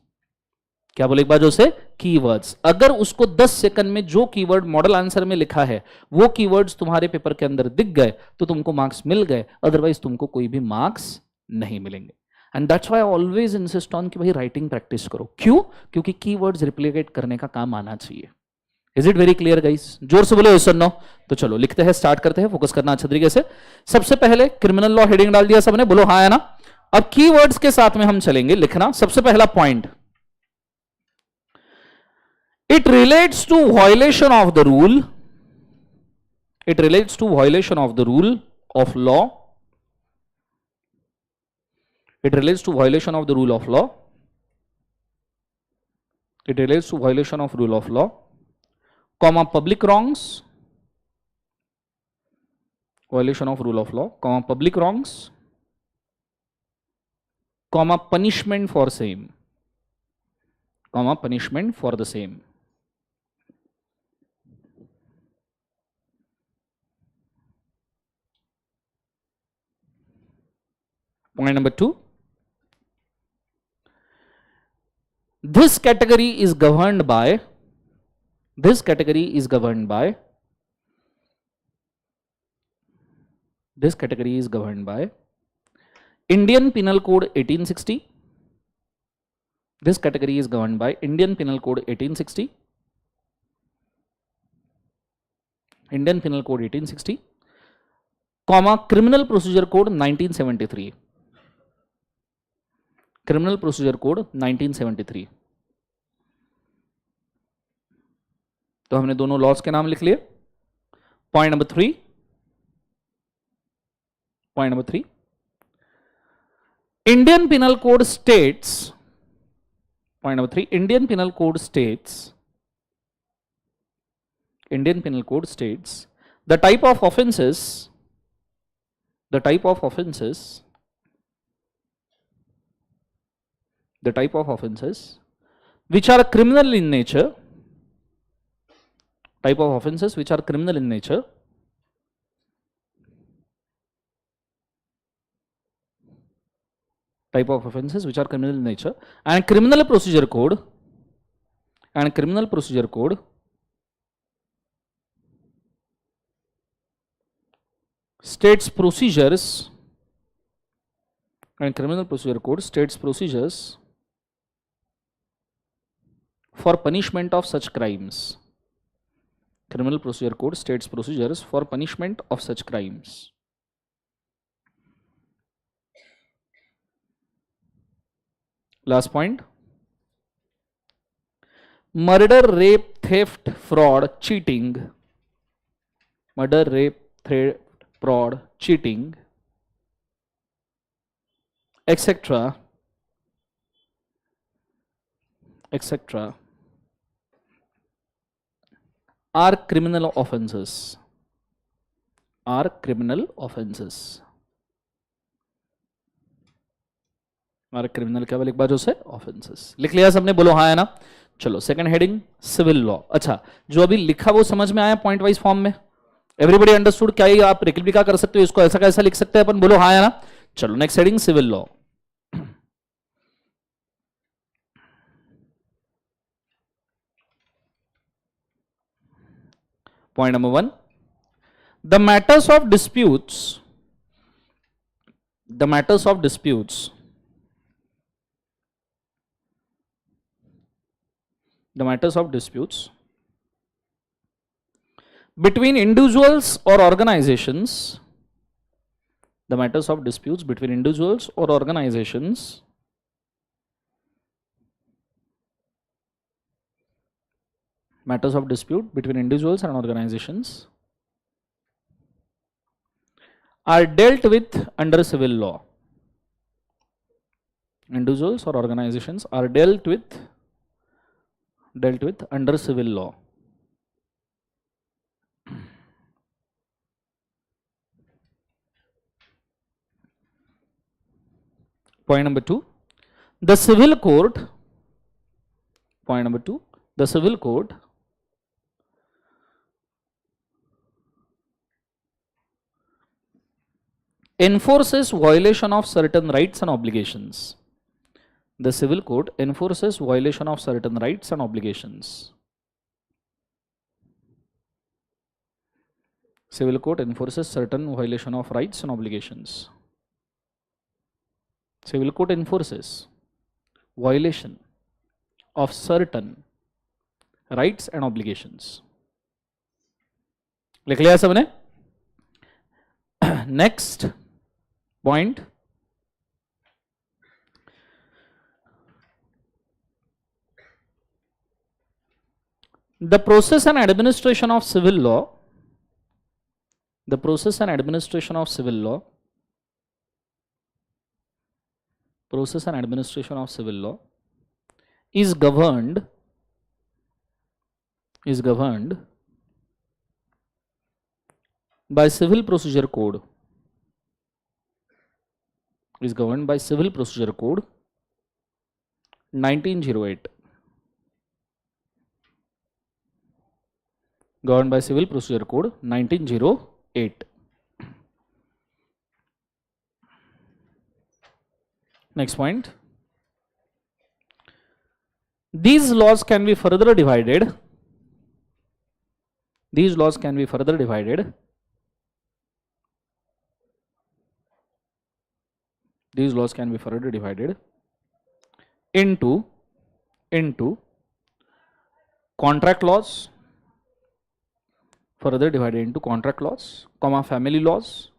क्या बोले एक बार जो से? कीवर्ड्स। अगर उसको 10 सेकंड में जो कीवर्ड मॉडल आंसर में लिखा है वो कीवर्ड्स तुम्हारे पेपर के अंदर दिख गए तो तुमको मार्क्स मिल गए, अदरवाइज तुमको कोई भी मार्क्स नहीं मिलेंगे। And that's why I always insist on कि भाई राइटिंग प्रैक्टिस करो। क्यों? क्योंकि कीवर्ड्स रिप्लिकेट करने का काम आना चाहिए। Is it very clear guys? जोर से बोलो यस और नो। तो चलो लिखते हैं, स्टार्ट करते हैं, फोकस करना अच्छे तरीके से। सबसे पहले क्रिमिनल लॉ हेडिंग डाल दिया सबने, बोलो हाँ है ना। अब कीवर्ड्स के साथ में हम चलेंगे। लिखना सबसे पहला point, it relates to violation of the rule, it relates to violation of the rule of law, it relates to violation of the rule of law, it relates to violation of rule of law, comma public wrongs, violation of rule of law, comma public wrongs, comma punishment for same, comma punishment for the same. Point number 2, this category is governed by, this category is governed by, this category is governed by Indian Penal Code 1860. This category is governed by Indian Penal Code 1860, Indian Penal Code 1860, comma Criminal Procedure Code 1973, Criminal Procedure Code 1973. तो हमने दोनों लॉज के नाम लिख लिए। Point number 3, point number 3, Indian Penal Code states, point number 3, Indian Penal Code states, Indian Penal Code states the type of offenses, the type of offenses, the type of offenses which are criminal in nature, type of offenses which are criminal in nature, type of offenses which are criminal in nature, and criminal procedure code, and criminal procedure code states procedures, and criminal procedure code states procedures for punishment of such crimes. Criminal procedure code states procedures for punishment of such crimes. Last point, murder, rape, theft, fraud, cheating, murder, rape, theft, fraud, cheating, etc., etc., are criminal offenses. Are criminal offenses. हमारा क्रिमिनल क्या लिख बाजू से ऑफेंसेस लिख लिया सबने, बोलो हाँ है ना। चलो सेकंड हेडिंग सिविल लॉ। अच्छा जो अभी लिखा वो समझ में आया पॉइंट वाइज फॉर्म में, एवरीबॉडी अंडरस्टूड? क्या ये आप रेप्लिका कर सकते हो, इसको ऐसा कैसा लिख सकते हैं अपन, बोलो हाँ है ना। चलो next heading civil law. Point number 1, the matters of disputes, the matters of disputes, the matters of disputes between individuals or organizations, the matters of disputes between individuals or organizations matters of dispute between individuals and organizations are dealt with under civil law. Individuals or organizations are dealt with under civil law. Point number 2, the civil court, point number 2, the civil court enforces violation of certain rights and obligations. The civil code enforces violation of certain rights and obligations. Civil code enforces certain violation of rights and obligations. Civil code enforces violation of certain rights and obligations. लिख लिया सबने? Next point, the process and administration of civil law, the process and administration of civil law, process and administration of civil law is governed by civil procedure code, is governed by civil procedure code 1908, governed by civil procedure code 1908. Next point, these laws can be further divided, these laws can be further divided into contract laws, further divided into contract laws, comma family laws,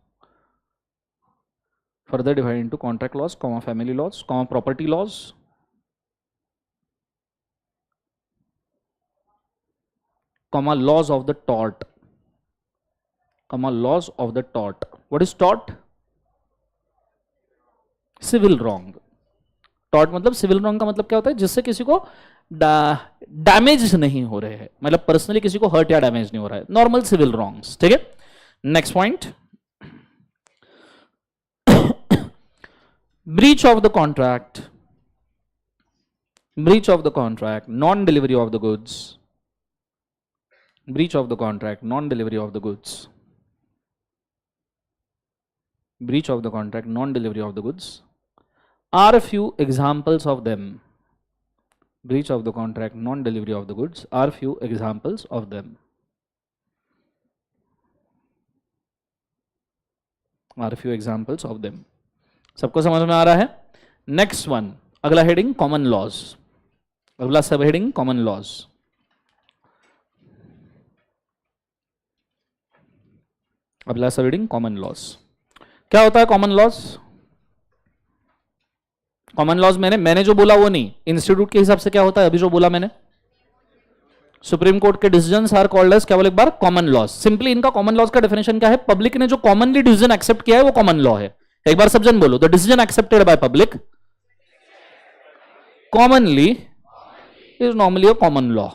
further divided into contract laws, comma family laws, comma property laws, comma laws of the tort, comma laws of the tort. What is tort? Civil wrong. Tort मतलब सिविल रॉन्ग का मतलब क्या होता है, जिससे किसी को डैमेज नहीं हो रहे हैं, मतलब पर्सनली किसी को हर्ट या डैमेज नहीं हो रहा है, नॉर्मल सिविल रॉन्ग्स. ठीक है. Next point, breach of the contract, breach of the contract, non-delivery of the goods, breach of the contract, non-delivery of the goods, breach of the contract, non-delivery of the goods are a few examples of them. Breach of the contract, non-delivery of the goods are few examples of them. Are few examples of them. सबको समझ में आ रहा है? नेक्स्ट वन, अगला हेडिंग कॉमन लॉज, अगला सब हेडिंग कॉमन लॉज. अगला सब हेडिंग कॉमन लॉज. क्या होता है कॉमन लॉज? कॉमन लॉज मैंने जो बोला वो नहीं, इंस्टीट्यूट के हिसाब से क्या होता है अभी जो बोला मैंने. सुप्रीम कोर्ट के डिसीजंस आर कॉल्ड एज, क्या बोले एक बार, कॉमन लॉज। सिंपली इनका कॉमन लॉज का डेफिनेशन क्या है, पब्लिक ने जो कॉमनली डिसीजन एक्सेप्ट किया है वो कॉमन लॉ है। एक बार सब जन बोलो, the decision accepted by public commonly is normally a common law.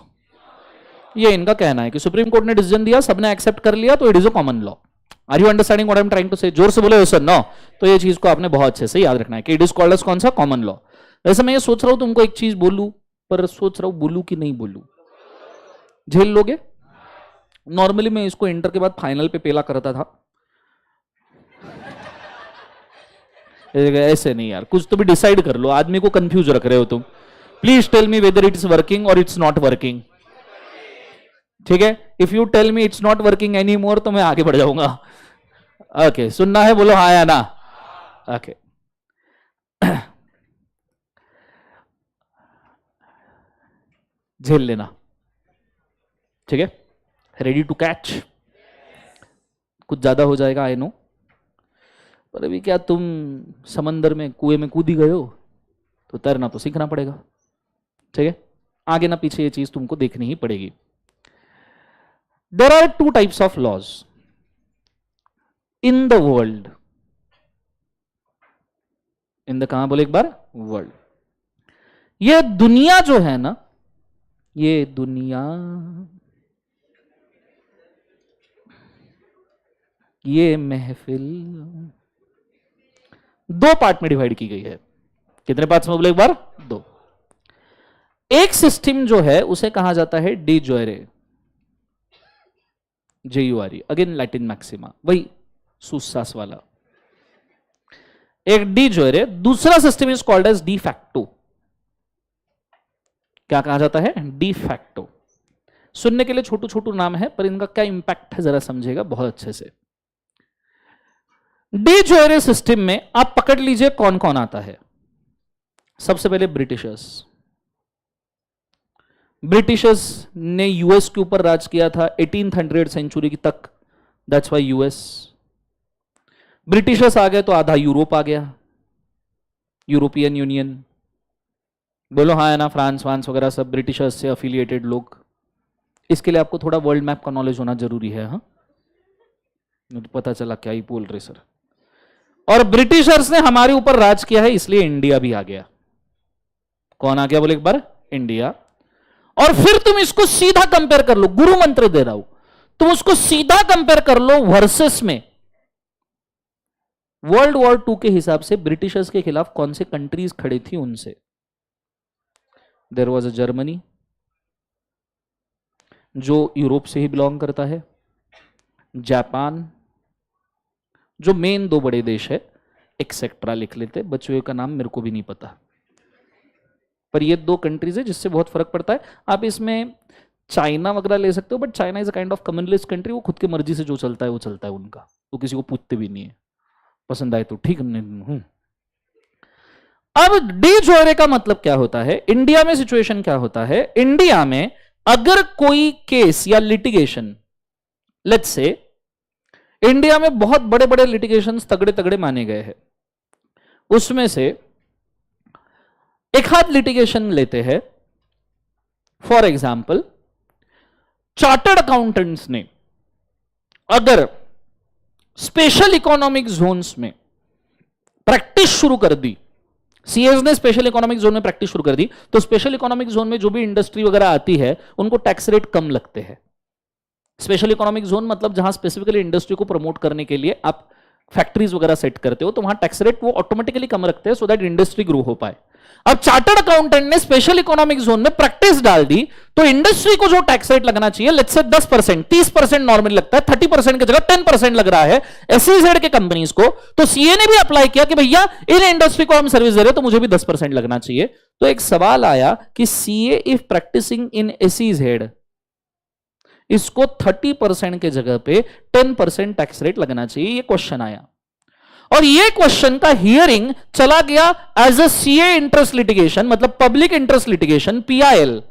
ये इनका कहना है कि सुप्रीम कोर्ट ने डिसीजन दिया, सबने एक्सेप्ट कर लिया, तो it is a common law. Are you understanding what I am trying to say? जोर से बोलो सर नो। तो ये चीज को आपने बहुत अच्छे से याद रखना है कि इट इज कॉल्ड एज कौन सा, कॉमन लॉ। वैसे मैं ये सोच रहा हूं तुमको एक चीज बोलूं, पर सोच रहा हूं बोलूं कि नहीं बोलूं। झेल लोगे? नॉर्मली मैं इसको इंटर के बाद फाइनल पे पेला करता था। ऐसे नहीं यार, कुछ तो भी डिसाइड कर लो, आदमी को कंफ्यूज रख रहे हो तुम। Please tell me whether it's working और इट्स नॉट वर्किंग। ठीक है, if you tell me it's not working any more तो मैं आगे बढ़ जाऊंगा। ओके, सुनना है बोलो हाँ या ना। ओके, झेल लेना, ठीक है, रेडी टू कैच। कुछ ज्यादा हो जाएगा आई नो, पर अभी क्या तुम समंदर में कुएं में कूदी गए हो तो तैरना तो सीखना पड़ेगा। ठीक है, आगे ना पीछे ये चीज तुमको देखनी ही पड़ेगी। There are two types of laws in the world. In the, कहां बोले एक बार, वर्ल्ड। ये दुनिया जो है ना, ये दुनिया, ये महफिल दो पार्ट में डिवाइड की गई है। कितने पार्ट्स में बोले एक बार, दो। एक सिस्टम जो है उसे कहा जाता है डी जोरे, JURE, अगेन लैटिन मैक्सिमा, वही सुसास वाला। एक डी जोरे। दूसरा system is called as de facto. क्या कहा जाता है, डी फैक्टो। सुनने के लिए छोटू छोटू नाम है, पर इनका क्या इंपैक्ट है जरा समझेगा बहुत अच्छे से। डी जोरे सिस्टम में आप पकड़ लीजिए कौन कौन आता है। सबसे पहले ब्रिटिशर्स। ब्रिटिशर्स ने यूएस के ऊपर राज किया था 1800 सेंचुरी तक, दैट्स व्हाई यूएस। ब्रिटिशर्स आ गए तो आधा यूरोप आ गया, यूरोपियन यूनियन। बोलो हाँ है ना, फ्रांस वांस वगैरह सब ब्रिटिशर्स से अफिलिएटेड लोग। इसके लिए आपको थोड़ा वर्ल्ड मैप का नॉलेज होना जरूरी है। हाँ, मुझे पता चला क्या ही बोल रहे सर। और ब्रिटिशर्स ने हमारे ऊपर राज किया है, इसलिए इंडिया भी आ गया। कौन आ गया बोले एक बार, इंडिया। और फिर तुम इसको सीधा कंपेयर कर लो, गुरु मंत्र दे रहा हूं, तुम उसको सीधा कंपेयर कर लो वर्सेस में। वर्ल्ड वॉर 2 के हिसाब से ब्रिटिशर्स के खिलाफ कौन से कंट्रीज खड़ी थी उनसे। देयर वॉज अ जर्मनी, जो यूरोप से ही बिलोंग करता है। जापान, जो मेन दो बड़े देश है, एक्सेट्रा लिख लेते, बच्चों का नाम मेरे को भी नहीं पता, पर ये दो कंट्रीज है जिससे बहुत फर्क पड़ता है। आप इसमें चाइना वगैरह ले सकते हो, but China is a kind of communalist country. वो खुद की मर्जी से जो चलता है वो चलता है उनका, वो किसी को पूछते भी नहीं है, पसंद आए तो ठीक। अब डी जोरे का मतलब क्या होता है, इंडिया में सिचुएशन क्या होता है। इंडिया में अगर कोई केस या लिटिगेशन, लेट्स से इंडिया में बहुत बड़े बड़े लिटिगेशंस तगड़े तगड़े माने गए हैं, उसमें से एक हाथ लिटिगेशन लेते हैं। फॉर एग्जाम्पल, चार्टर्ड अकाउंटेंट्स ने अगर स्पेशल इकोनॉमिक जोन्स में प्रैक्टिस शुरू कर दी, सीएस ने स्पेशल इकोनॉमिक जोन में प्रैक्टिस शुरू कर दी, तो स्पेशल इकोनॉमिक जोन में जो भी इंडस्ट्री वगैरह आती है उनको टैक्स रेट कम लगते हैं। स्पेशल इकोनॉमिक जोन मतलब जहां स्पेसिफिकली इंडस्ट्री को प्रमोट करने के लिए आप फैक्ट्रीज वगैरह सेट करते हो, तो वहां टैक्स रेट वो ऑटोमेटिकली कम रखते हैं, सो दैट इंडस्ट्री ग्रो हो पाए। अब चार्टर्ड अकाउंटेंट ने स्पेशल इकोनॉमिक जोन में प्रैक्टिस डाल दी, तो इंडस्ट्री को जो टैक्स रेट लगना चाहिए, लेट्स से 10%, 30% नॉर्मली लगता है, 30% की जगह 10% लग रहा है एसईजेड के कंपनीज को, तो सीए ने भी अप्लाई किया कि भैया इन इंडस्ट्री को हम सर्विस दे रहे हैं तो मुझे भी 10% लगना चाहिए। तो एक सवाल आया कि CA if practising in SEZ, इसको 30% के जगह पे 10% टैक्स रेट लगना चाहिए, ये क्वेश्चन आया। और ये क्वेश्चन का हियरिंग चला गया as a CA interest litigation, मतलब पब्लिक इंटरेस्ट लिटिगेशन, पीआईएल,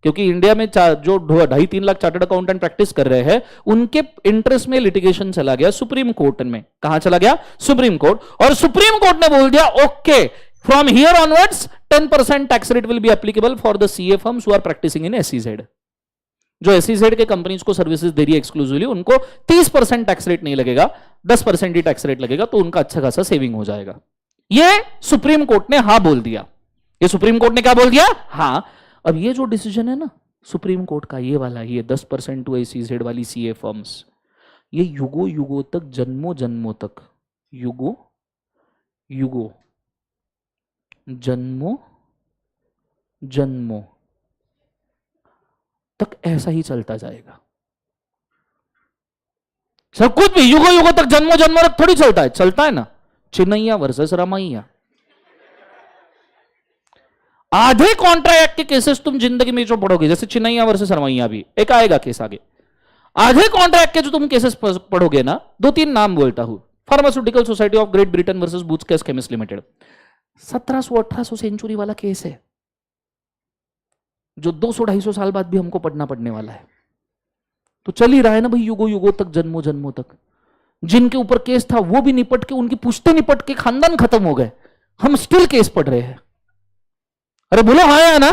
क्योंकि इंडिया में जो 2.5-3 लाख चार्टर्ड अकाउंटेंट प्रैक्टिस कर रहे हैं, उनके इंटरेस्ट में लिटिगेशन चला गया सुप्रीम कोर्ट में। कहां चला गया, सुप्रीम कोर्ट। और सुप्रीम कोर्ट ने बोल दिया okay, from here onwards 10% tax rate will be applicable for the CA firms who are practising in SEZ. जो एसईजेड के कंपनीज को सर्विसेज दे रही है एक्सक्लूसिवली, उनको 30% टैक्स रेट नहीं लगेगा, 10% ही टैक्स रेट लगेगा, तो उनका अच्छा खासा सेविंग हो जाएगा। ये सुप्रीम कोर्ट ने हां बोल दिया। ये सुप्रीम कोर्ट ने क्या बोल दिया? हां। अब ये जो डिसीजन है ना सुप्रीम कोर्ट का, ये वाला, ये 10% टू एसईजेड वाली सीए फर्म्स, ये युगो युगो तक, जन्मों जन्मों तक, युगो युगो जन्मों जन्मों तक ऐसा ही चलता जाएगा। सब कुछ भी युगो युगो तक, जन्मों जन्मों तक थोड़ी चलता है, चलता है ना। चिन्नैया वर्सेस रामैया। आधे कॉन्ट्रैक्ट के केसेस तुम जिंदगी में जो पढ़ोगे, जैसे चिन्नैया वर्सेस रामैया, भी एक आएगा केस आगे, आधे कॉन्ट्रैक्ट के जो तुम केसेस पढ़ोगे ना, 2-3 नाम बोलता हूं। Pharmaceutical society of great Britain versus Boots case chemist limited, 1700-1800 century वाला केस है, जो 200-250 साल बाद भी हमको पढ़ना पड़ने वाला है। तो चल ही रहा है ना भाई, युगो युगो तक, जन्मों जन्मों तक। जिनके ऊपर केस था वो भी निपट के, उनकी पुश्ते निपट के खानदान खत्म हो गए, हम स्टिल केस पढ़ रहे हैं। अरे बोलो हाँ या ना?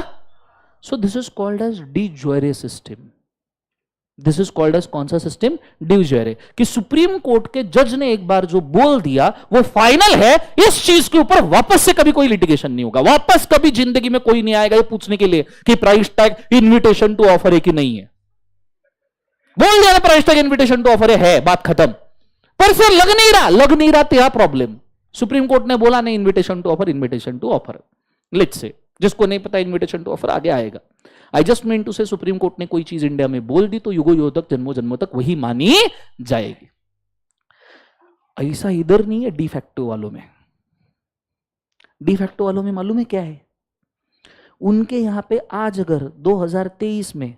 So this is called as de jure system. This is called as कौन सा सिस्टम? डी ज्वेरे। कि सुप्रीम कोर्ट के जज ने एक बार जो बोल दिया वो फाइनल है, इस चीज के ऊपर वापस से कभी कोई लिटिगेशन नहीं होगा। वापस कभी जिंदगी में कोई नहीं आएगा ये पूछने के लिए कि price tag invitation to offer है कि नहीं है। बोल दिया ना price tag invitation to offer है, बात खत्म। पर फिर लग नहीं रहा तो प्रॉब्लम। सुप्रीम कोर्ट ने बोला नहीं, invitation to offer, invitation to offer. Let's say जिसको नहीं पता इन्विटेशन टू ऑफर आगे आएगा। I just mean to say supreme court ने कोई चीज इंडिया में बोल दी तो युगो युगो तक, जन्मों जन्मों तक वही मानी जाएगी। ऐसा इधर नहीं है डिफैक्टो वालों में। डिफैक्टो वालों में मालूम है क्या है? उनके यहां पे आज अगर 2023 में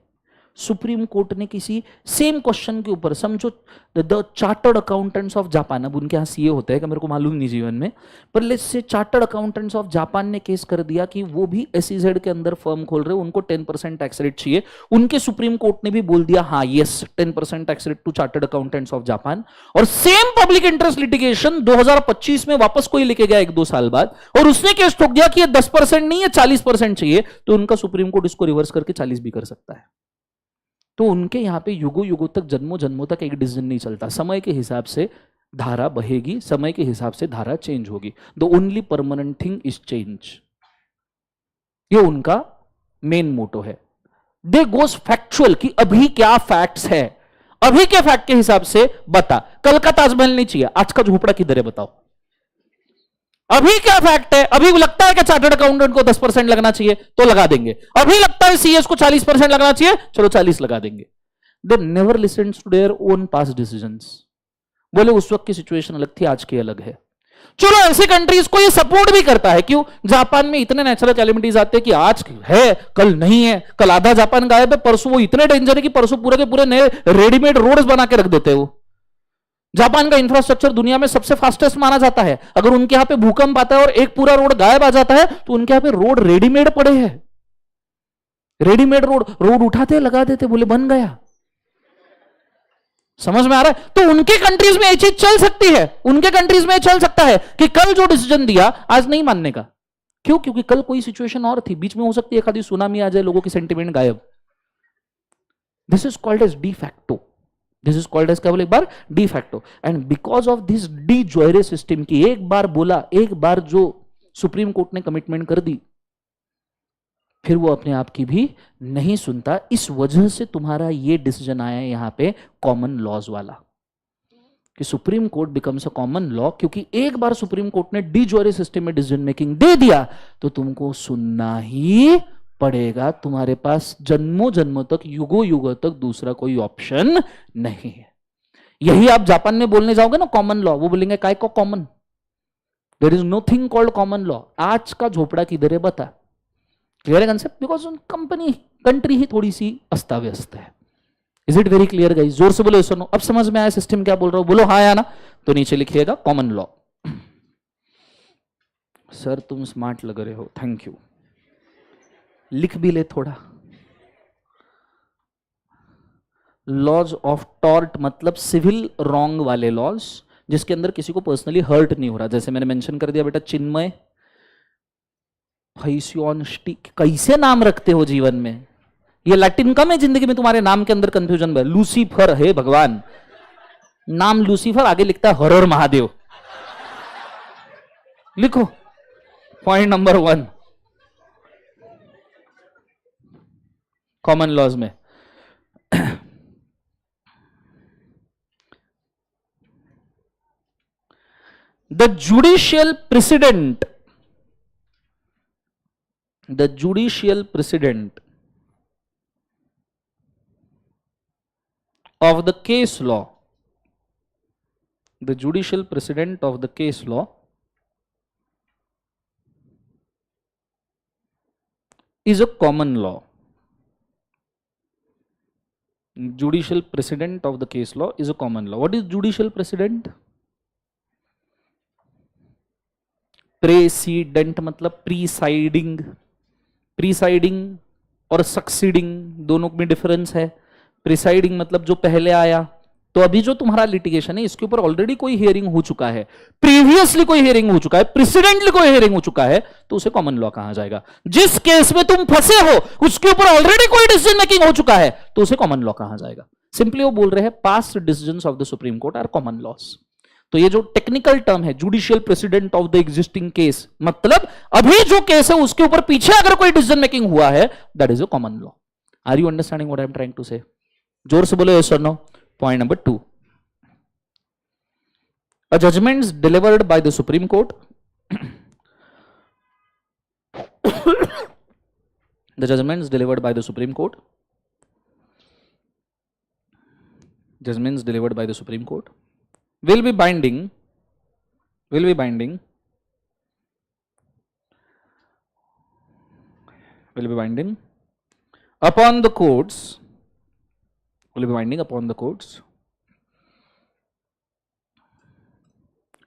सुप्रीम कोर्ट ने किसी सेम क्वेश्चन के ऊपर, समझो the chartered accountants of Japan, अब उनके यहाँ सीए होते हैं कि मेरे को मालूम नहीं जीवन में, पर let's say chartered accountants of Japan ने केस कर दिया कि वो भी एसईजेड के अंदर फर्म खोल रहे, उनको 10% टैक्स रेट चाहिए। उनके सुप्रीम कोर्ट ने भी बोल दिया हाँ yes 10% tax rate to chartered accountants of Japan. और सेम पब्लिक इंटरेस्ट लिटिगेशन 2025 में वापस कोई लेके गया 1-2 साल बाद, और उसने केस ठोक दिया कि ये 10% नहीं है 40% चाहिए, तो उनका सुप्रीम कोर्ट इसको रिवर्स करके 40 भी कर सकता है। तो उनके यहां पे युगो युगो तक, जन्मों जन्मों तक एक डिसीजन नहीं चलता। समय के हिसाब से धारा बहेगी, समय के हिसाब से धारा चेंज होगी। The only permanent thing is change. ये उनका मेन मोटो है। दे गोज फैक्चुअल कि अभी क्या फैक्ट्स है, अभी के फैक्ट के हिसाब से बता। कल का ताजमहल नहीं चाहिए, आज का झोपड़ा किधर है बताओ। अभी क्या फैक्ट है? अभी लगता है कि चार्टर्ड अकाउंटेंट को 10% लगना चाहिए तो लगा देंगे। अभी लगता है सीएस को 40% लगना चाहिए, चलो 40 लगा देंगे। They never listen to their own past decisions. बोले उस वक्त की सिचुएशन अलग थी, आज की अलग है। चलो ऐसी कंट्रीज को ये सपोर्ट भी करता है। क्यों? जापान में इतने नेचुरल कैलेमिटीज आते हैं कि आज है कल नहीं है, कल आधा जापान गायब है, परसों वो इतने डेंजर है कि परसों पूरे के पूरे नए रेडीमेड रोड्स बना के रख देते हैं। वो जापान का इंफ्रास्ट्रक्चर दुनिया में सबसे फास्टेस्ट माना जाता है। अगर उनके यहां पे भूकंप आता है और एक पूरा रोड गायब आ जाता है तो उनके यहां पे रोड रेडीमेड पड़े हैं। रेडीमेड रोड उठाते लगा देते, बोले बन गया। समझ में आ रहा है? तो उनके कंट्रीज में ये चीज चल सकती है, उनके कंट्रीज में चल सकता है कि कल जो डिसीजन दिया आज नहीं मानने का। क्यों? क्योंकि कल कोई सिचुएशन और थी, बीच में हो सकती है एक आधी सुनामी आ जाए, लोगों की सेंटिमेंट गायब। This is called as de facto. This is called as क्या बोले एक बार? De facto. And because of this de jure system की एक बार बोला, एक बार जो सुप्रीम कोर्ट ने कमिटमेंट कर दी, फिर वो अपने आप की भी नहीं सुनता। इस वजह से तुम्हारा ये डिसीजन आया है यहां पे कॉमन लॉज वाला, कि supreme court becomes a common law. क्योंकि एक बार सुप्रीम कोर्ट ने डी ज्वेरे सिस्टम में डिसीजन मेकिंग दे दिया तो तुमको सुनना ही पड़ेगा। तुम्हारे पास जन्मों जन्मों तक, युगों युगों तक दूसरा कोई ऑप्शन नहीं है। यही आप जापान में बोलने जाओगे ना कॉमन लॉ, वो बोलेंगे काय को common, there is nothing called common law. आज का झोपड़ा किधर है बता। क्लियर है कंसेप्ट? बिकॉज कंट्री ही थोड़ी सी अस्ताव्यस्त है। Is it very clear guys? जोर से बोलो सुनो। अब समझ में आया सिस्टम क्या बोल रहा हूं? बोलो हाँ या ना। तो नीचे लिखिएगा कॉमन लॉ। सर तुम स्मार्ट लग रहे हो, थैंक यू। लिख भी ले थोड़ा। लॉज ऑफ टॉर्ट मतलब सिविल रॉन्ग वाले लॉज, जिसके अंदर किसी को पर्सनली हर्ट नहीं हो रहा। जैसे मैंने मेंशन कर दिया बेटा चिन्मय, फैसियोन, कैसे नाम रखते हो जीवन में, ये लैटिन कम है जिंदगी में तुम्हारे नाम के अंदर कंफ्यूजन है। लूसीफर है भगवान, नाम लूसीफर, आगे लिखता है हरर महादेव। लिखो पॉइंट नंबर 1 कॉमन लॉज में। The judicial precedent of the case law, the judicial precedent of the case law is a common law. Judicial precedent of the case law is a common law. What is judicial precedent? President मतलब प्रीसाइडिंग, प्रीसाइडिंग और सक्सीडिंग दोनों में डिफरेंस है। प्रीसाइडिंग मतलब जो पहले आया, तो अभी जो तुम्हारा लिटिगेशन है इसके ऊपर ऑलरेडी कोई हियरिंग हो चुका है, प्रीवियसली कोई हियरिंग हो चुका है, प्रेसिडेंटली कोई हियरिंग हो चुका है, तो उसे कॉमन लॉ कहा जाएगा। जिस केस में तुम फंसे हो उसके ऊपर ऑलरेडी कोई डिसीजन मेकिंग हो चुका है तो उसे कॉमन लॉ कहा जाएगा। सिंपली वो बोल रहे हैं past decisions of the supreme court are common laws. तो ये जो टेक्निकल टर्म है judicial precedent of the existing case, मतलब अभी जो केस है उसके ऊपर पीछे अगर कोई डिसीजन मेकिंग हुआ है, that is a common law. Are you understanding what I am trying to say? जोर से बोलो यस और no. Point number 2, a judgments delivered by the Supreme Court the judgments delivered by the Supreme Court, judgments delivered by the Supreme Court will be binding upon the courts,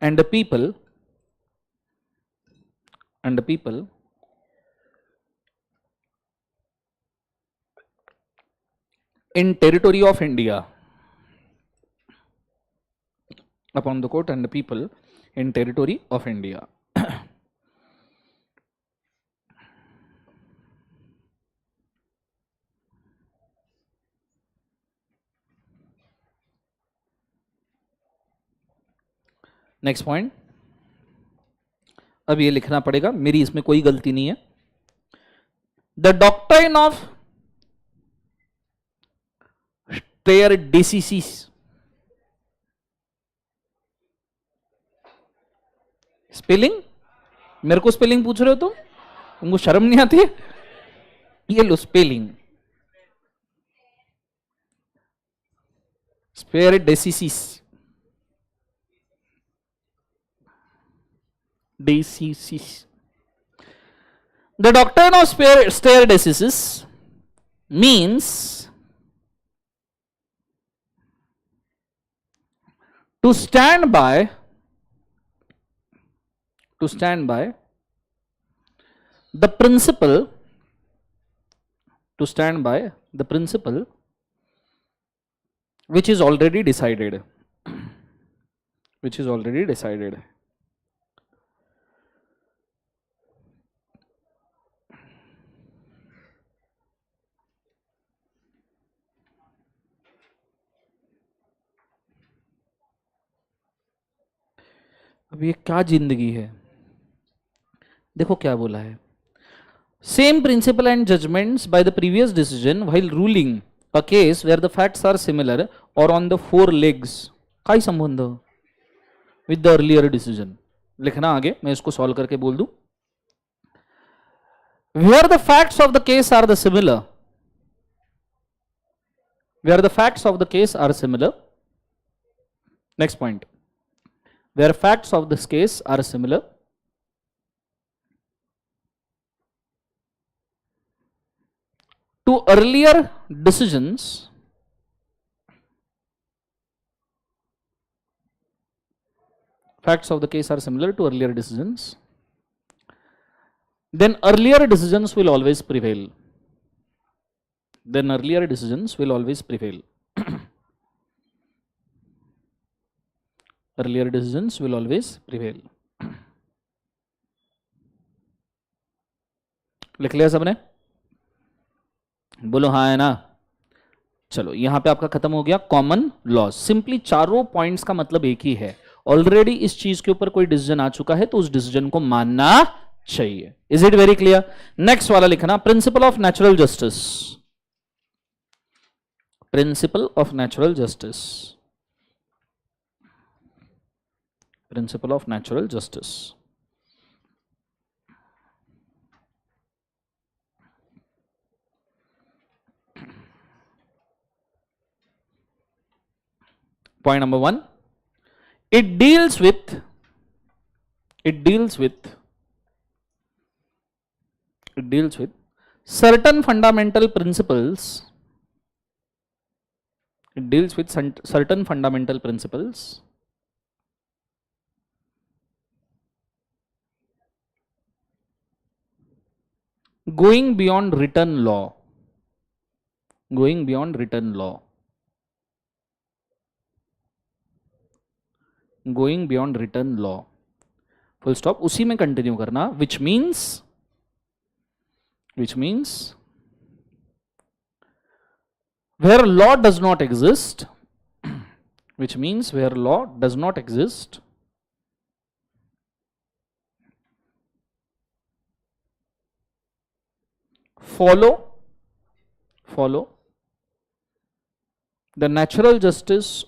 and the people in territory of India, upon the court and the people in territory of India. Next point, अब ये लिखना पड़ेगा, मेरी इसमें कोई गलती नहीं है। The doctrine of stare decisis, spelling, मेरे को स्पेलिंग पूछ रहे हो तुमको शर्म नहीं आती? ये लो spelling, stare decisis, diseases. The doctrine of stare decisis means to stand by the principle, which is already decided, अब ये क्या जिंदगी है? देखो क्या बोला है, same principle and judgments by the previous decision while ruling a case where the facts are similar और ऑन द 4 legs। काय संबंध विद द अर्लियर डिसीजन? लिखना आगे, मैं इसको सॉल्व करके बोल दूं। Where the facts of the case are the similar, where the facts of the case are similar. Next point, where facts of this case are similar to earlier decisions, facts of the case are similar to earlier decisions, then earlier decisions will always prevail, earlier decisions will always prevail। लिख लिया सबने? बोलो हाँ है ना। चलो यहां पे आपका खत्म हो गया कॉमन लॉस। सिंपली चारों पॉइंट्स का मतलब एक ही है, ऑलरेडी इस चीज के ऊपर कोई डिसीजन आ चुका है तो उस डिसीजन को मानना चाहिए। Is it very clear? Next वाला लिखना, principal of natural justice. Principal of natural justice. Principal of natural justice. Point number 1, it deals with certain fundamental principles. It deals with certain fundamental principles going beyond written law. Going beyond written law. Going beyond written law. Full stop. उसी में कंटिन्यू करना, which means where law does not exist, which means where law does not exist, follow the natural justice,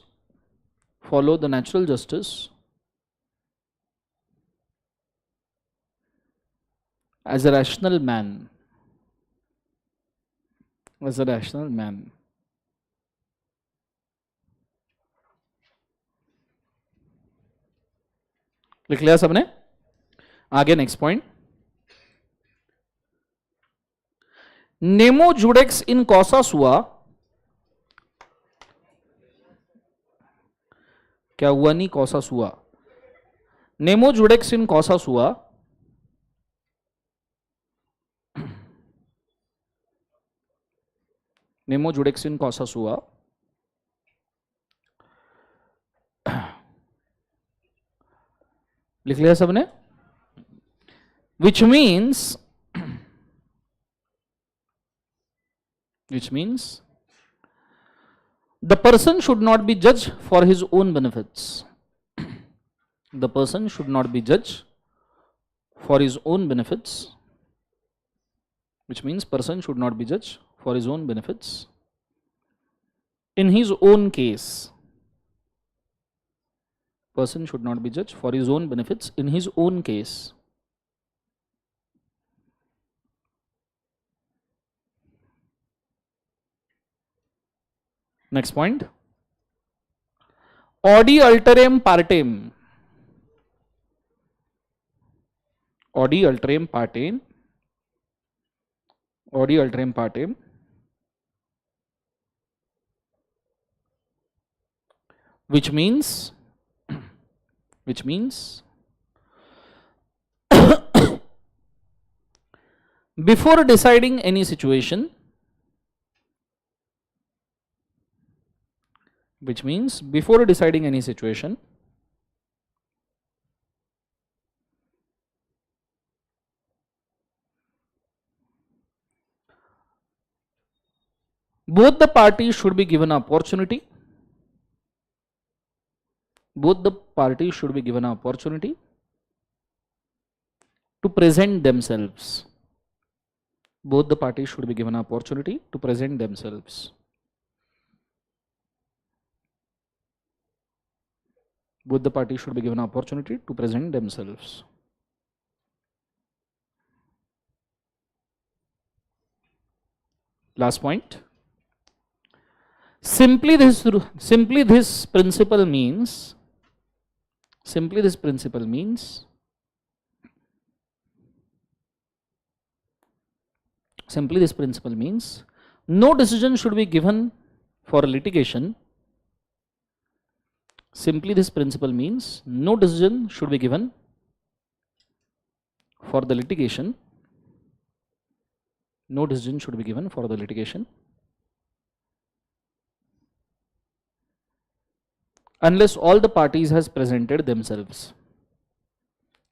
follow the natural justice as a rational man, as a rational man. लिख लिया सबने? आगे नेक्स्ट पॉइंट, नेमो जुडेक्स इन कॉसा सुआ। क्या हुआ? नहीं, कॉसा सुआ। नेमो जुडेक्स इन कॉसा सुआ नेमो जुडेक्स इन कॉसा सुआ लिख लिया सबने? which means the person should not be judged for his own benefits. The person should not be judged for his own benefits, which means person should not be judged for his own benefits in his own case. Person should not be judged for his own benefits in his own case. Next point, Audi alteram partem. Audi alteram partem. Audi alteram partem. Which means before deciding any situation, both the parties should be given an opportunity. Both the parties should be given an opportunity to present themselves. Both the parties should be given an opportunity to present themselves. Both the parties should be given an opportunity to present themselves. Last point. Simply this principle means no decision should be given for litigation. Simply this principle means no decision should be given for the litigation. No decision should be given for the litigation unless all the parties has presented themselves.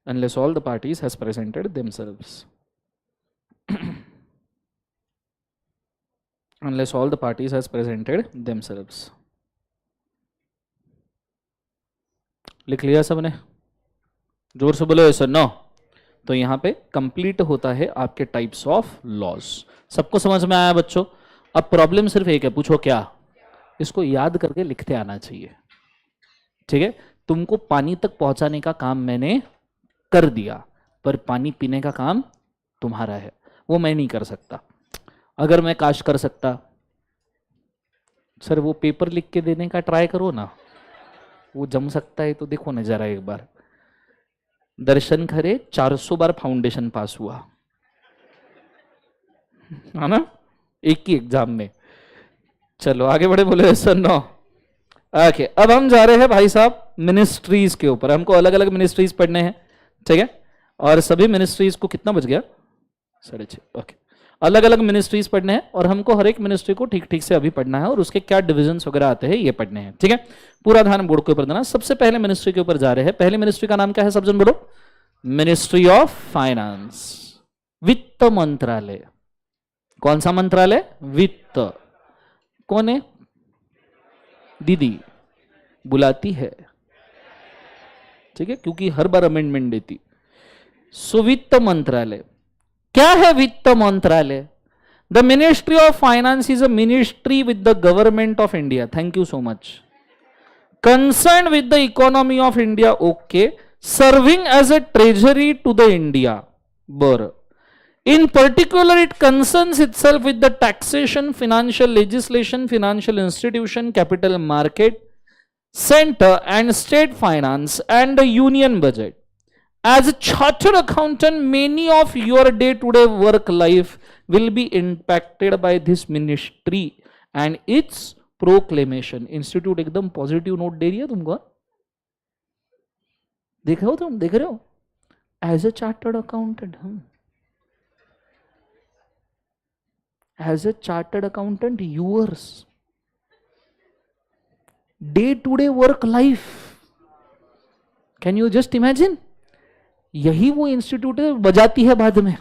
Unless all the parties has presented themselves. unless all the parties has presented themselves. लिख लिया सबने? जोर से बोलो सर नो। तो यहां पे कंप्लीट होता है आपके टाइप्स ऑफ लॉज। सबको समझ में आया बच्चों? अब प्रॉब्लम सिर्फ एक है, पूछो क्या? इसको याद करके लिखते आना चाहिए, ठीक है? तुमको पानी तक पहुंचाने का काम मैंने कर दिया, पर पानी पीने का काम तुम्हारा है, वो मैं नहीं कर सकता। अगर मैं काश कर सकता, सर वो पेपर लिख के देने का ट्राई करो ना, वो जम सकता है तो देखो ना जरा एक बार। दर्शन खरे 400 बार फाउंडेशन पास हुआ है ना, एक ही एग्जाम में। चलो आगे बढ़े, बोले सर नो। ओके, अब हम जा रहे हैं भाई साहब मिनिस्ट्रीज के ऊपर। हमको अलग अलग मिनिस्ट्रीज पढ़ने हैं, ठीक है? और सभी मिनिस्ट्रीज को कितना बज गया? 6:30। ओके, अलग अलग मिनिस्ट्रीज पढ़ने हैं और हमको हर एक मिनिस्ट्री को ठीक ठीक से अभी पढ़ना है और उसके क्या डिविजन्स वगैरह आते हैं ये पढ़ने हैं, ठीक है? पूरा ध्यान बोर्ड के ऊपर देना। सबसे पहले मिनिस्ट्री के ऊपर जा रहे हैं। पहले मिनिस्ट्री का नाम क्या है सब जन बोलो? मिनिस्ट्री ऑफ फाइनेंस, वित्त मंत्रालय। कौन सा मंत्रालय? वित्त। कौन है? दीदी बुलाती है, ठीक है, क्योंकि हर बार अमेंडमेंट देती। सो वित्त मंत्रालय क्या है? वित्त मंत्रालय, the ministry of finance is a ministry with the government of India. Thank you so much. Concern with the economy of India, okay, serving as a treasury to the India. बर, in particular it concerns itself with the taxation, financial legislation, financial institution, capital market, center and state finance and the union budget. As a chartered accountant, many of your day-to-day work life will be impacted by this ministry and its proclamation. Institute एकदम पॉजिटिव नोट दे रही है तुमको, देख रहे हो तुम? देख रहे हो? As a chartered accountant, as a chartered accountant, yours day-to-day work life, can you just imagine? यही वो इंस्टीट्यूट है, बजाती है बाद में।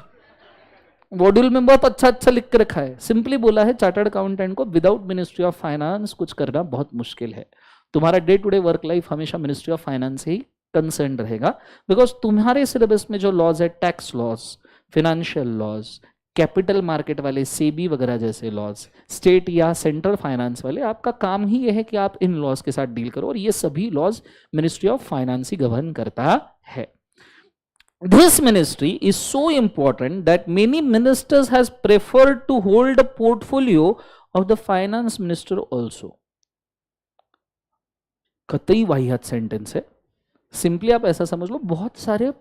मॉड्यूल में बहुत अच्छा अच्छा लिख के रखा है, सिंपली बोला है चार्टर्ड अकाउंटेंट को विदाउट मिनिस्ट्री ऑफ फाइनेंस कुछ करना बहुत मुश्किल है। तुम्हारा day to day work life हमेशा मिनिस्ट्री ऑफ फाइनेंस ही कंसर्न रहेगा, बिकॉज तुम्हारे सिलेबस में जो लॉज है, tax laws, financial laws, capital market वाले, सेबी वगैरह जैसे लॉज, स्टेट या सेंट्रल फाइनेंस वाले, आपका काम ही यह है कि आप इन लॉज के साथ डील करो और ये सभी लॉज मिनिस्ट्री ऑफ फाइनेंस ही गवर्न करता है। This ministry is so important that many ministers has preferred to hold a portfolio of the finance minister also. कतई वाहियात सेंटेंस है, सिंपली आप ऐसा समझ लो, बहुत सारे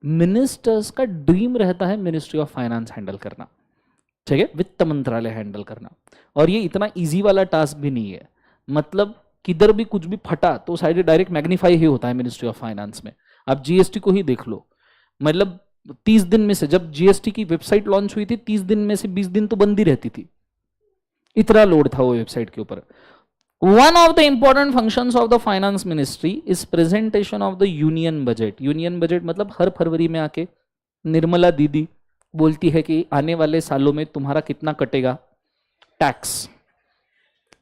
मिनिस्टर्स का ड्रीम रहता है मिनिस्ट्री ऑफ फाइनेंस हैंडल करना, ठीक है, वित्त मंत्रालय हैंडल करना। और ये इतना इजी वाला टास्क भी नहीं है, मतलब किधर भी कुछ भी फटा तो साइड डायरेक्ट मैग्नीफाई ही होता है मिनिस्ट्री ऑफ फाइनेंस में। आप जीएसटी को ही देख लो, मतलब 30 दिन में से, जब जीएसटी की वेबसाइट लॉन्च हुई थी, 30 दिन में से 20 दिन तो बंद ही रहती थी, इतना लोड था वो वेबसाइट के ऊपर। One of the important functions of the finance ministry is presentation of the union budget. Union budget मतलब हर फरवरी में आके निर्मला दीदी बोलती है कि आने वाले सालों में तुम्हारा कितना कटेगा टैक्स,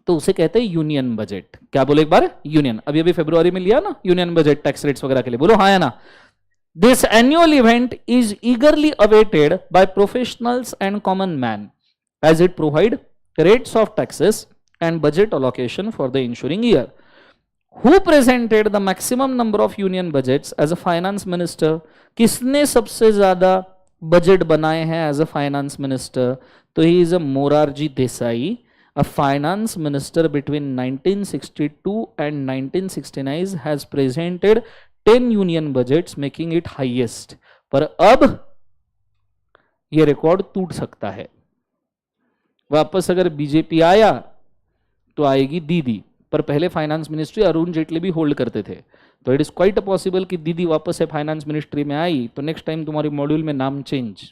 तो उसे कहते हैं यूनियन बजट। क्या बोले एक बार? यूनियन। अभी अभी फरवरी में लिया ना यूनियन बजट टैक्स रेट्स वगैरह के लिए, बोलो हाँ या ना। This annual event is eagerly awaited by professionals and common man as it provide rates of taxes and budget allocation for the ensuing year. Who presented the maximum number of union budgets as a finance minister? किसने सबसे ज्यादा बजट बनाए हैं as a finance minister? तो he is a Morarji Desai, a finance minister between 1962 and 1969 has presented 10 union budgets making it highest. पर अब ये रिकॉर्ड टूट सकता है, वापस अगर बीजेपी आया तो आएगी दीदी, पर पहले फाइनेंस मिनिस्ट्री अरुण जेटली भी होल्ड करते थे, तो इट इज क्वाइट पॉसिबल कि दीदी वापस से फाइनेंस मिनिस्ट्री में आई तो नेक्स्ट टाइम तुम्हारी मॉड्यूल में नाम चेंज।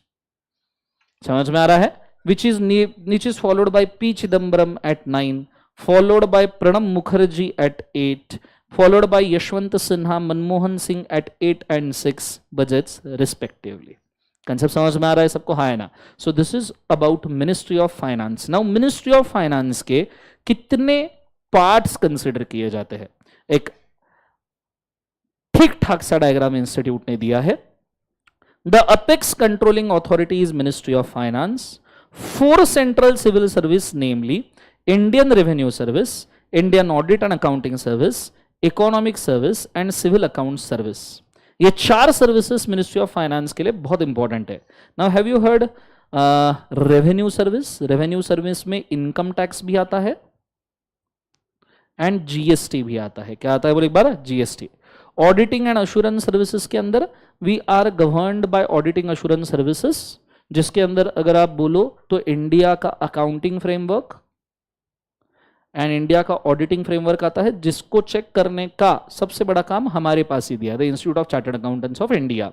समझ में आ रहा है? Which is followed by P Chidambaram at 9, followed by Pranab Mukherjee at 8, followed by Yashwant Sinha, Manmohan Singh at 8 and 6 budgets respectively. Concept समझ में आ रहा है सबको, हाँ है ना? So this is about ministry of finance. Now ministry of finance के कितने पार्ट्स कंसिडर किए जाते हैं? एक ठीक ठाक सा डायग्राम इंस्टीट्यूट ने दिया है। The apex controlling authority is ministry of finance. 4 central civil service, namely Indian revenue service, Indian audit and accounting service, economic service and civil account service. ये 4 सर्विसेज मिनिस्ट्री ऑफ फाइनेंस के लिए बहुत इंपॉर्टेंट है। Now have you heard revenue service? Revenue service में इनकम टैक्स भी आता है एंड जीएसटी भी आता है। क्या आता है बोले एक बार? GST. Auditing and assurance services के अंदर we are governed by auditing assurance services, जिसके अंदर अगर आप बोलो तो इंडिया का अकाउंटिंग फ्रेमवर्क एंड इंडिया का ऑडिटिंग फ्रेमवर्क आता है, जिसको चेक करने का सबसे बड़ा काम हमारे पास ही दिया, the institute of chartered accountants of India.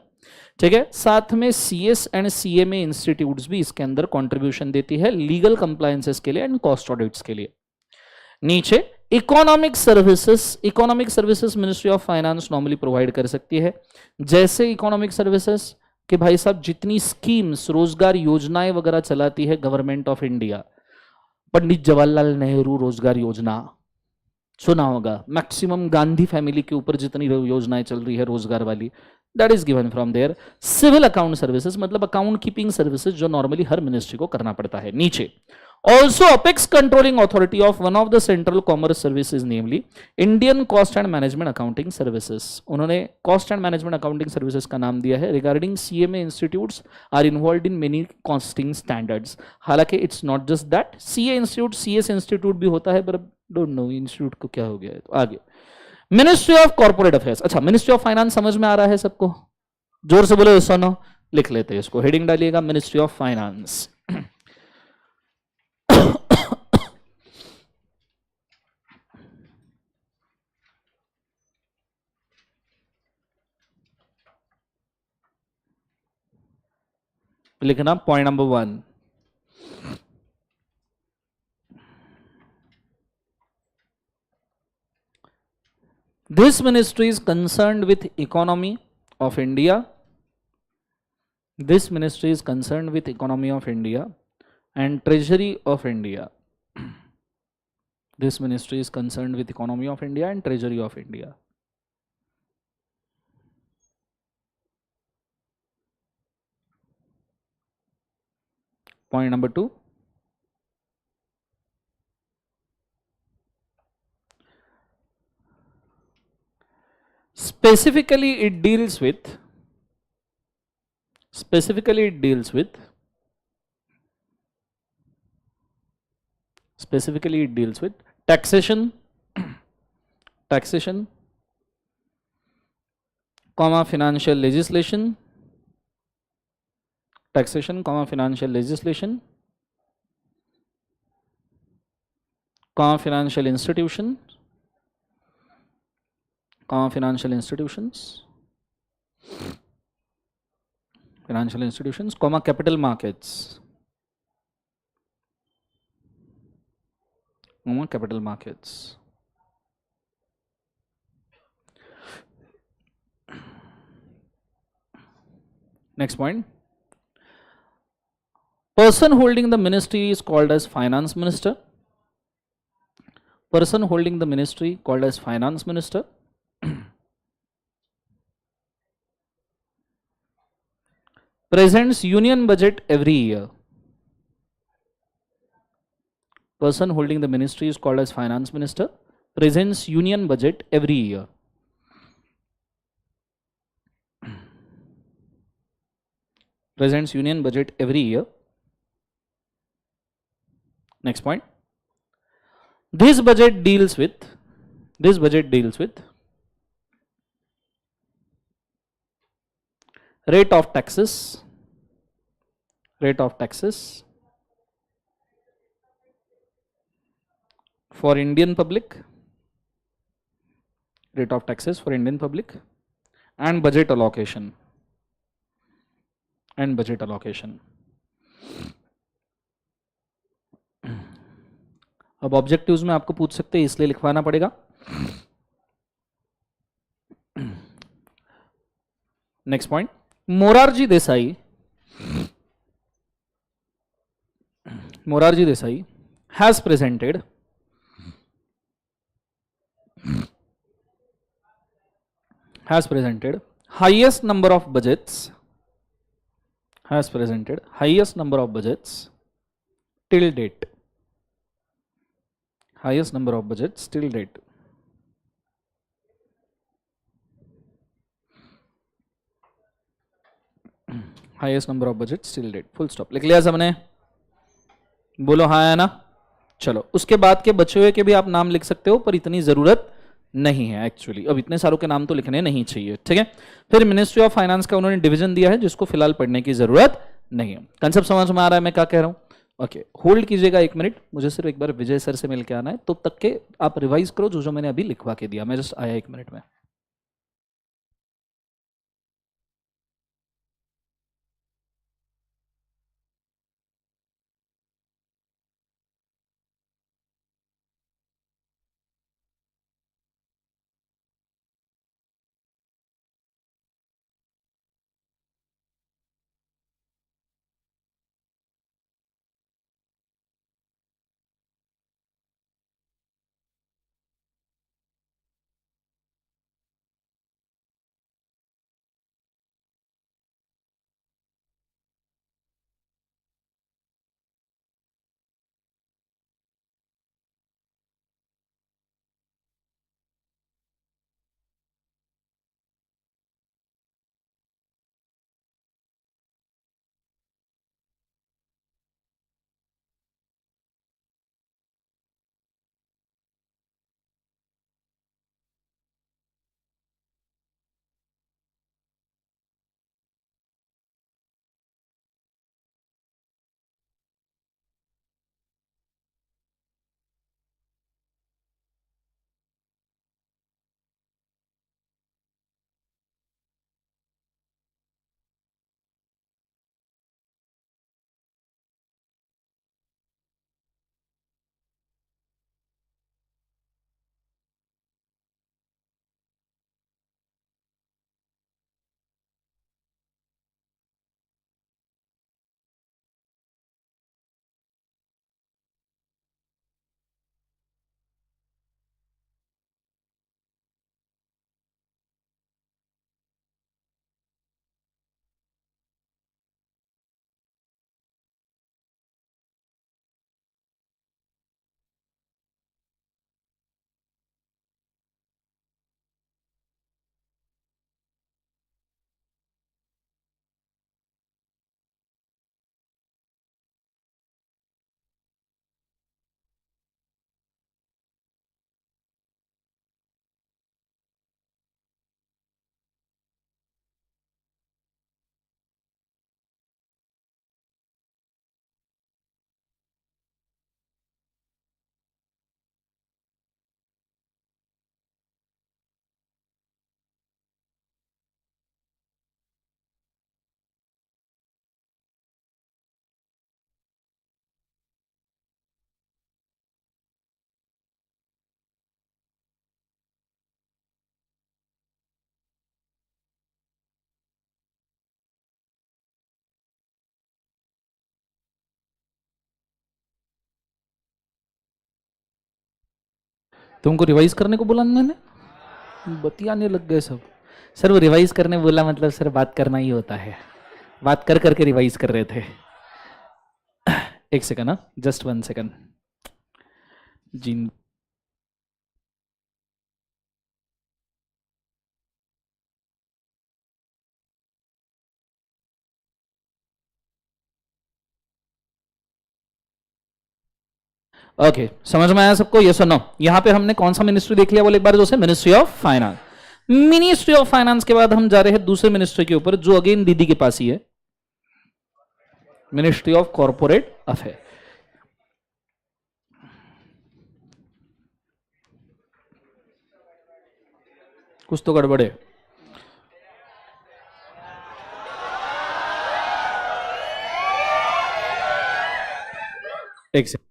ठीक है, साथ में सीएस एंड सीएमए इंस्टीट्यूट्स भी इसके अंदर कंट्रीब्यूशन देती है लीगल कंप्लायंसेस के लिए एंड कॉस्ट ऑडिट्स के लिए। नीचे economic services, economic services ministry of finance normally provide कर सकती है। जैसे इकोनॉमिक सर्विसेज कि भाई साहब जितनी स्कीम्स, रोजगार योजनाएं वगैरह चलाती है government of India, Pandit Jawaharlal Nehru रोजगार योजना सुना होगा, मैक्सिमम गांधी फैमिली के ऊपर जितनी योजनाएं चल रही है रोजगार वाली, that is given from there. Civil account services मतलब अकाउंट कीपिंग सर्विसेज, जो नॉर्मली हर मिनिस्ट्री को करना पड़ता है। नीचे also apex controlling authority of one of the central commerce services, namely Indian cost and management accounting services. उन्होंने cost and management accounting services का नाम दिया है। Regarding CMA institutes are involve in many costing standards. हालांकि it's not just that, CA institute, CS institute भी होता है, पर डोंट नो इंस्टीट्यूट को क्या हो गया है। तो आगे मिनिस्ट्री ऑफ कॉर्पोरेट अफेयर्स। अच्छा, मिनिस्ट्री ऑफ फाइनेंस समझ में आ रहा है सबको? जोर से बोलो सुनो, लिख लेते हैं इसको, हेडिंग डालिएगा मिनिस्ट्री ऑफ फाइनेंस। लिखना point number 1, this ministry is concerned with economy of India. This ministry is concerned with economy of India and treasury of India. This ministry is concerned with economy of India and treasury of India. Point number 2, specifically it deals with taxation, comma financial legislation, taxation, comma financial legislation, comma financial institution, comma financial institutions, comma capital markets, comma capital markets. Next point. Person holding the ministry is called as finance minister. Person holding the ministry called as finance minister. Presents union budget every year. Person holding the ministry is called as finance minister. Presents union budget every year. Presents union budget every year. Next point. This budget deals with rate of taxes for Indian public, rate of taxes for Indian public, and budget allocation. अब ऑब्जेक्टिव्स में आपको पूछ सकते हैं, इसलिए लिखवाना पड़ेगा। Next point, Morarji Desai Morarji Desai has presented highest number of budgets till date. Highest number of budgets till date. Highest number of budget till date, full stop. लिख लिया सबने? बोलो हाँ है ना। चलो उसके बाद के बचे हुए के भी आप नाम लिख सकते हो, पर इतनी जरूरत नहीं है एक्चुअली, अब इतने सारों के नाम तो लिखने नहीं चाहिए, ठीक है। फिर मिनिस्ट्री ऑफ फाइनेंस का उन्होंने डिवीजन दिया है जिसको फिलहाल पढ़ने की जरूरत नहीं है। कंसेप्ट समझ में आ रहा है मैं क्या कह रहा हूं? ओके, होल्ड कीजिएगा एक मिनट, मुझे सिर्फ एक बार विजय सर से मिल के आना है, तो तक के आप रिवाइज करो जो जो मैंने अभी लिखवा के दिया। मैं जस्ट आया 1 मिनट में। तुमको रिवाइज करने को बोला मैंने? बतियाने लग गए सब। सर वो रिवाइज करने बोला मतलब सर बात करना ही होता है, बात कर करके रिवाइज कर रहे थे। एक सेकंड, ना जस्ट 1 सेकंड। जिन ओके, समझ में आया सबको? ये सुनो, यहां पे हमने कौन सा मिनिस्ट्री देख लिया बोले एक बार जो से, ministry of finance. Ministry of finance के बाद हम जा रहे हैं दूसरे मिनिस्ट्री के ऊपर जो अगेन दीदी के पास ही है, मिनिस्ट्री ऑफ कॉर्पोरेट अफेयर। कुछ तो गड़बड़ है। एक second,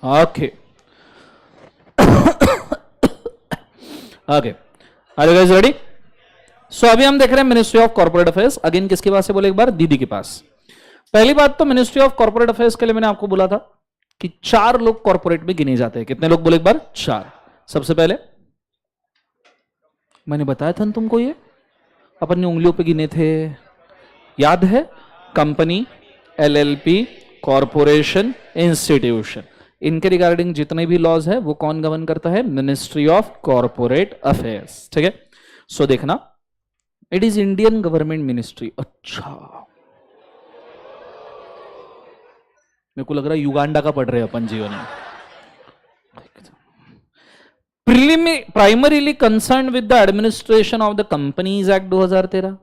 okay okay, are you guys ready? So अभी हम देख रहे हैं ministry of corporate affairs. Again किसके पास है बोले एक बार? दीदी के पास। पहली बात तो मिनिस्ट्री ऑफ कॉर्पोरेट अफेयर्स के लिए मैंने आपको बोला था कि 4 लोग कॉर्पोरेट में गिने जाते हैं। कितने लोग बोले एक बार? 4। सबसे पहले मैंने बताया था ना तुमको, ये अपन ने उंगलियों पे गिने थे, याद है? कंपनी, एलएलपी, कॉर्पोरेशन, इंस्टीट्यूशन, इनके रिगार्डिंग जितने भी लॉज है वो कौन गवर्न करता है? Ministry of corporate affairs. ठीक है, सो देखना, it is Indian government ministry. अच्छा, मेरे को लग रहा है युगांडा का पढ़ रहे हैं अपन जीवन में। Primarily concern with the administration of the companies act 2013,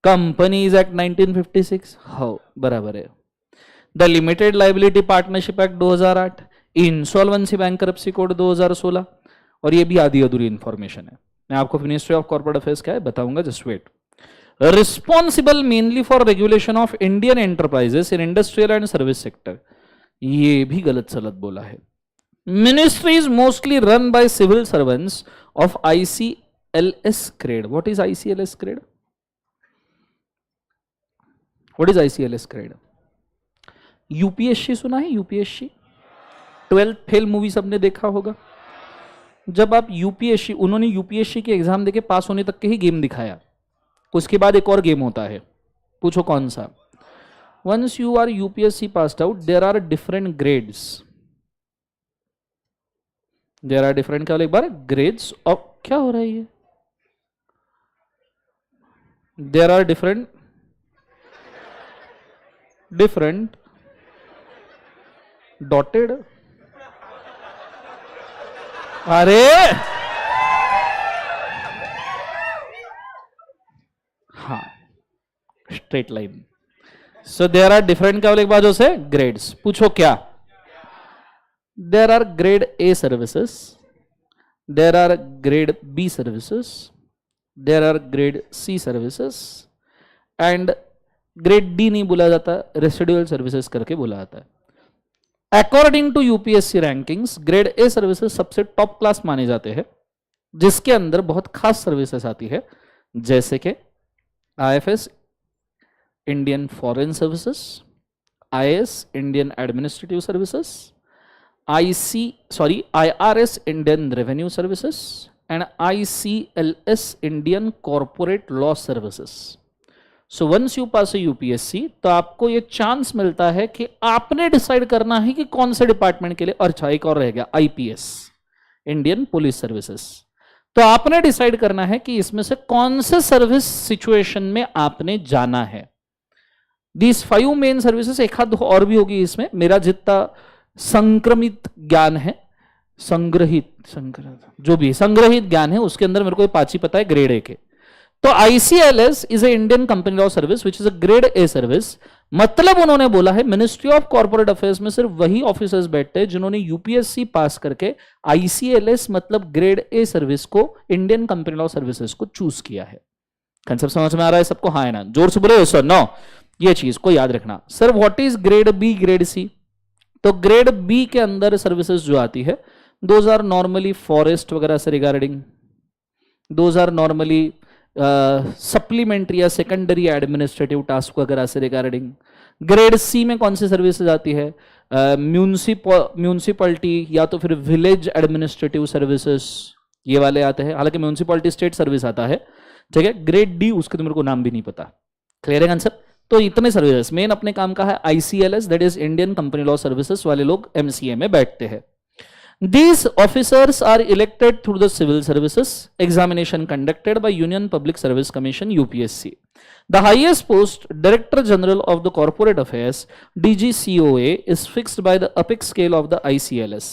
companies act 1956, हो बराबर है। The limited liability partnership act 2008, insolvency bankruptcy code 2016, और ये भी आधी अधूरी इंफॉर्मेशन है। मैं आपको मिनिस्ट्री ऑफ कॉर्पोरेट अफेयर्स क्या है बताऊंगा, just wait. Responsible mainly for regulation of Indian enterprises in industrial and service sector, ये भी गलत सलत बोला है। Ministry is mostly run by civil servants of ICLS grade. What is ICLS grade? What is ICLS grade? UPSC सुना है? यूपीएससी 12th फेल मूवी सबने देखा होगा। जब आप यूपीएससी, उन्होंने यूपीएससी के एग्जाम देके पास होने तक के ही गेम दिखाया, उसके बाद एक और गेम होता है, पूछो कौन सा? Once you are UPSC passed out, there are different grades, there are different, क्या एक बार? ग्रेड्स ऑफ, क्या हो रहा है ये? देयर आर डिफरेंट डॉटेड, अरे हाँ, straight line. So there are different, क्या बोले बाजू से? ग्रेड्स। पूछो क्या? There are grade A services, there are grade B services, there are grade C services, and grade D नहीं बोला जाता, रेसिडुअल सर्विसेज करके बोला जाता है। According to UPSC rankings, grade A services सबसे टॉप क्लास माने जाते हैं, जिसके अंदर बहुत खास सर्विसेज आती है, जैसे कि IFS Indian foreign services, IAS Indian administrative services, IRS Indian revenue services, and ICLS Indian corporate law services. So once you pass UPSC, तो आपको ये चांस मिलता है कि आपने डिसाइड करना है कि कौन से डिपार्टमेंट के लिए, अच्छा एक और रह गया, IPS इंडियन पुलिस सर्विसेज, तो आपने डिसाइड करना है कि इसमें से कौन से सर्विस सिचुएशन में आपने जाना है। दीज 5 मेन सर्विसेज, एक हाथ और भी होगी इसमें, मेरा जितना संक्रमित ज्ञान है, संग्रहित जो भी संग्रहित ज्ञान है, उसके अंदर मेरे को 5 ही पता है ग्रेड ए के। तो ICLS is a Indian company law service which is a grade a service. मतलब उन्होंने बोला है मिनिस्ट्री ऑफ कॉर्पोरेट अफेयर्स में सिर्फ वही ऑफिसर्स बैठते हैं जिन्होंने यूपीएससी पास करके ICLS मतलब ग्रेड ए सर्विस को, इंडियन कंपनी लॉ सर्विसेज को चूज किया है। कंसेप्ट समझ में आ रहा है सबको? हाँ है ना? जोर से बोले सर नो, ये चीज को याद रखना। Sir what is grade B, grade C? तो ग्रेड बी के अंदर सर्विसेज जो आती है, दोज आर नॉर्मली फॉरेस्ट वगैरह से regarding, those are normally supplementary या सेकेंडरी एडमिनिस्ट्रेटिव टास्क वगैरह से रिगार्डिंग। ग्रेड सी में कौन सी सर्विसेज आती है? म्यूनिसिपलिटी या तो फिर विलेज एडमिनिस्ट्रेटिव सर्विसेज, ये वाले आते हैं। हालांकि म्यूनिसिपलिटी स्टेट सर्विस आता है, ठीक है। ग्रेड डी, उसके तो मेरे को नाम भी नहीं पता। क्लियर है कंसेप्ट? तो इतने सर्विसेज, मेन अपने काम का है ICLS, that is Indian company law services वाले लोग MCA में बैठते हैं। These officers are elected through the civil services examination conducted by Union Public Service Commission UPSC. The highest post, Director General of the Corporate Affairs DGCOA, is fixed by the apex scale of the ICLS.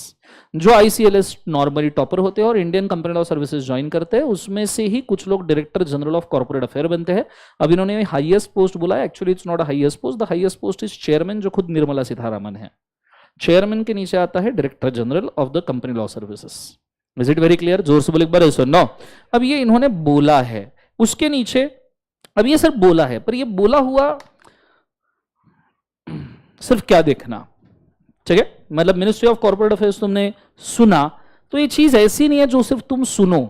जो ICLS नॉर्मली टॉपर होते हैं और Indian company law services join करते हैं, उसमें से ही कुछ लोग director general of corporate affair बनते हैं। अब इन्होंने हाईएस्ट पोस्ट बोला है, actually it's not a highest post, the highest post is chairman, जो खुद निर्मला सीतारामन है। चेयरमैन के नीचे आता है director general of the company law services. Is it very clear? जोर से बोले एक बार, ऐसा नो। अब ये इन्होंने बोला है, उसके नीचे, अब ये सिर्फ बोला है, पर ये बोला हुआ सिर्फ क्या देखना, ठीक है? मतलब मिनिस्ट्री ऑफ कॉर्पोरेट अफेयर्स तुमने सुना, तो ये चीज ऐसी नहीं है जो सिर्फ तुम सुनो,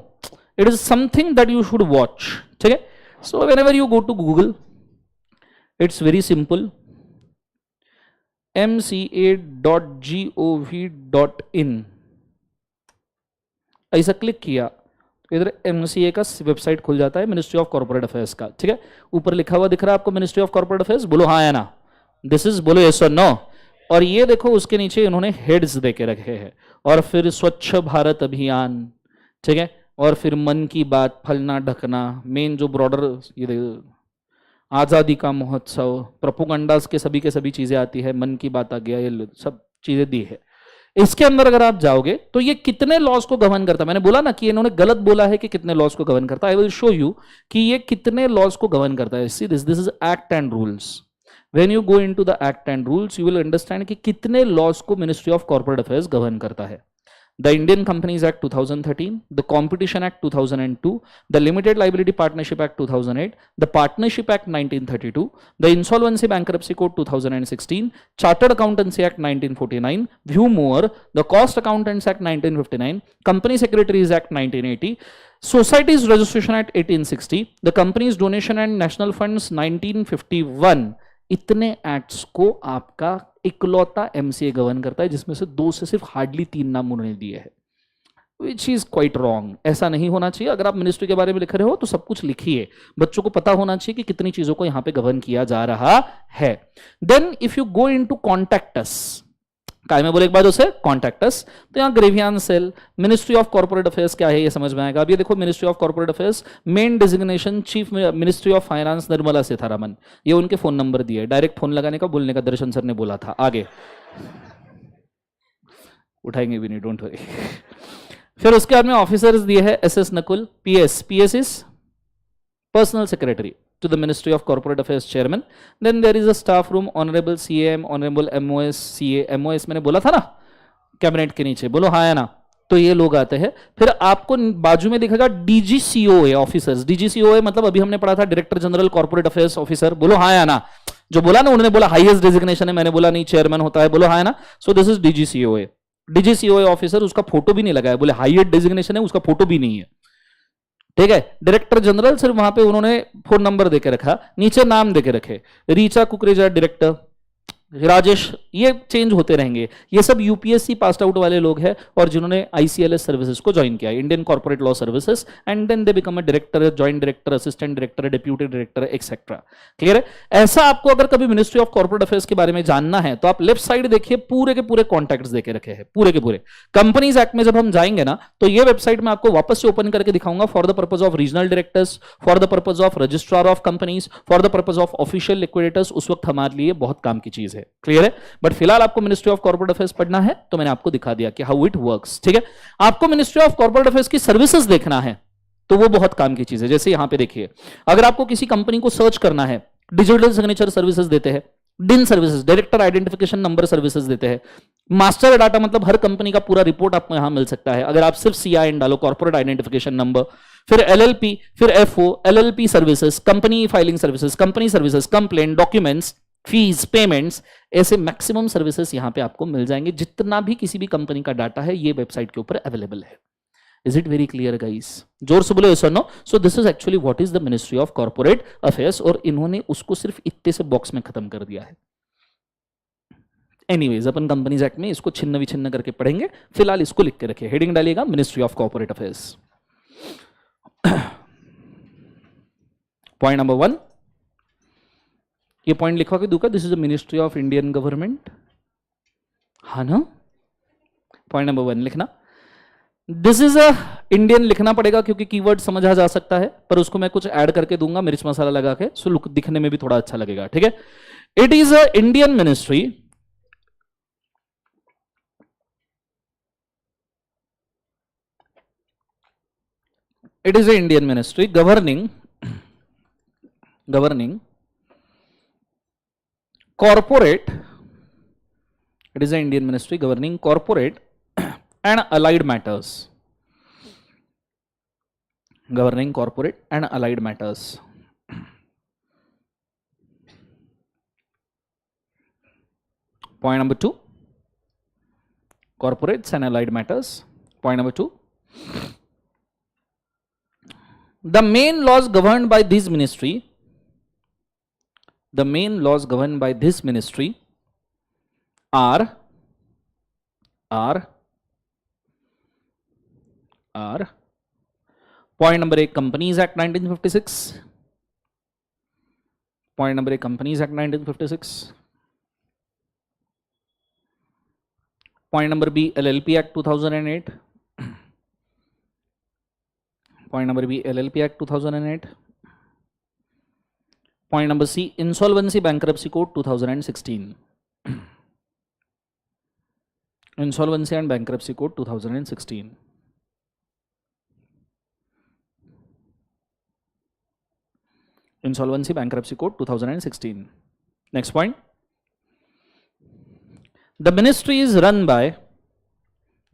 it is something that you should watch, ठीक है। So whenever you go to Google, it's very simple, mca.gov.in, ऐसा क्लिक किया तो इधर एमसीए का वेबसाइट खुल जाता है, मिनिस्ट्री ऑफ कॉर्पोरेट अफेयर्स का, ठीक है। ऊपर लिखा हुआ दिख रहा है आपको मिनिस्ट्री ऑफ कॉर्पोरेट अफेयर्स, बोलो हाँ या ना, दिस इज, बोलो यस और नो। और ये देखो उसके नीचे इन्होंने हेड्स दे के रखे हैं, और फिर स्वच्छ भारत अभियान, ठीक है, और फिर मन की बात, फलना ढकना, मेन जो ब्रॉडर ये आजादी का महोत्सव, प्रोपोगंडास के सभी चीजें आती है, मन की बात आ गया, ये सब चीजें दी है। इसके अंदर अगर आप जाओगे तो ये कितने लॉज को गवर्न करता है, मैंने बोला ना कि इन्होंने गलत बोला है कि कितने लॉज को गवर्न करता है, आई विल शो यू कि ये कितने लॉज को गवर्न करता है। See this is act and rules, when you go into the act and rules you will understand कि कितने लॉज को ministry of corporate affairs govern करता है। The Indian Companies Act 2013, the Competition Act 2002, the Limited Liability Partnership Act 2008, the Partnership Act 1932, the Insolvency Bankruptcy Code 2016, Chartered Accountancy Act 1949, View Mover, the Cost Accountants Act 1959, Company Secretaries Act 1980, Societies Registration Act 1860, the Companies Donation and National Funds 1951, इतने एक्ट्स को आपका इकलौता एमसीए गवर्न करता है, जिसमें से दो से सिर्फ हार्डली 3 नाम उन्होंने दिए हैं, विच इज क्वाइट रॉन्ग। ऐसा नहीं होना चाहिए। अगर आप मिनिस्ट्री के बारे में लिख रहे हो तो सब कुछ लिखिए, बच्चों को पता होना चाहिए कि कितनी चीजों को यहां पे गवर्न किया जा रहा है। Then if you go into contact us, काय में बोले एक बार उसे कॉन्टैक्ट अस, तो यहाँ grievance cell, ministry of corporate affairs क्या है ये समझ में आएगा। अब ये देखो ministry of corporate affairs, main designation chief ministry of finance Nirmala Sitharaman, ये उनके फोन नंबर दिए, डायरेक्ट फोन लगाने का बोलने का दर्शन सर ने बोला था। आगे उठाएंगे भी नहीं, डोंट वरी। फिर उसके बाद में ऑफिसर्स दिए हैं, SS Nakul, PS is personal secretary to the Ministry of Corporate Affairs Chairman. Then there is a staff room, Honorable CAM, Honorable MOS, CA, MOS मैंने बोला था ना कैबिनेट के नीचे, बोलो हाँ या ना, तो ये लोग आते हैं। फिर आपको बाजू में दिखेगा DGCOA ऑफिसर्स, DGCOA मतलब अभी हमने पढ़ा था director general corporate affairs officer, बोलो हाँ या ना, जो बोला ना उन्होंने बोला हाईएस्ट डेजिग्नेशन है, मैंने बोला नहीं चेयरमैन होता है, बोलो हाँ या ना। So this is DGCOA, DGCOA officer, उसका फोटो भी नहीं लगा है, बोले हाईएस्ट डेजिग्नेशन है, उसका फोटो भी नहीं है, ठीक है। डायरेक्टर जनरल सिर्फ वहां पे उन्होंने फोन नंबर देके रखा, नीचे नाम देके रखे, रीचा कुकरेजा डायरेक्टर, राजेश, ये चेंज होते रहेंगे। ये सब यूपीएससी पास आउट वाले लोग हैं और जिन्होंने आईसीएलएस सर्विसेज को ज्वाइन किया, Indian corporate law services, and then they become a director, joint director, assistant director, deputy director, etcetera. Clear है। ऐसा आपको अगर कभी मिनिस्ट्री ऑफ कॉर्पोरेट अफेयर्स के बारे में जानना है तो आप लेफ्ट साइड देखिए, पूरे के पूरे कॉन्टैक्ट्स देके रखे हैं, पूरे के पूरे। कंपनीज एक्ट में जब हम जाएंगे ना तो ये वेबसाइट में आपको वापस से ओपन करके दिखाऊंगा, for the purpose of regional directors, for the purpose of registrar of companies, for the purpose of official liquidators, उस वक्त हमारे लिए बहुत काम की चीज है। क्लियर है। बट फिलहाल आपको मिनिस्ट्री ऑफ कॉर्पोरेट अफेयर्स पढ़ना है तो मैंने आपको दिखा दिया कि हाउ इट वर्क्स, ठीक है। आपको मिनिस्ट्री ऑफ कॉर्पोरेट अफेयर्स की सर्विसेज देखना है तो वो बहुत काम की चीज है। जैसे यहां पे देखिए, अगर आपको किसी कंपनी को सर्च करना है, डिजिटल सिग्नेचर सर्विसेज देते हैं, डिन services, director identification number services देते हैं, मास्टर डाटा मतलब हर कंपनी का पूरा रिपोर्ट आपको यहां मिल सकता है अगर आप सिर्फ CIN डालो, कॉर्पोरेट आइडेंटिफिकेशन नंबर, फिर LLP, फिर FO, LLP services, company filing services, complaint, documents, fees, payments, ऐसे मैक्सिमम सर्विसेज यहां पे आपको मिल जाएंगे। जितना भी किसी भी कंपनी का डाटा है ये वेबसाइट के ऊपर अवेलेबल है। Is it very clear guys? जोर से बोलो यस और नो। So this is actually what is the ministry of corporate affairs, और इन्होंने उसको सिर्फ इतने से बॉक्स में खत्म कर दिया है। एनीवेज, अपन कंपनीज एक्ट में इसको छिन्न विछिन्न करके पढ़ेंगे, फिलहाल इसको लिख के रखिए, हेडिंग डालिएगा ministry of corporate affairs. Point number 1, ये पॉइंट लिखवा के दूंगा, this is the ministry of Indian government, हाँ ना। पॉइंट नंबर 1 लिखना, दिस इज अ इंडियन लिखना पड़ेगा क्योंकि कीवर्ड समझा जा सकता है, पर उसको मैं कुछ ऐड करके दूंगा मिर्च मसाला लगा के, सो लुक दिखने में भी थोड़ा अच्छा लगेगा, ठीक है। It is a Indian ministry governing corporate, it is an Indian ministry governing corporate and allied matters, Point number 2, corporates and allied matters. Point number 2. The main laws governed by this ministry, are point number 1 Companies Act 1956. Point number 1 Companies Act 1956. Point number B LLP Act 2008. Point number B LLP Act 2008. Point number C Insolvency Bankruptcy Code 2016. Insolvency and Bankruptcy Code 2016. Insolvency Bankruptcy Code 2016. Next point. The ministry is run by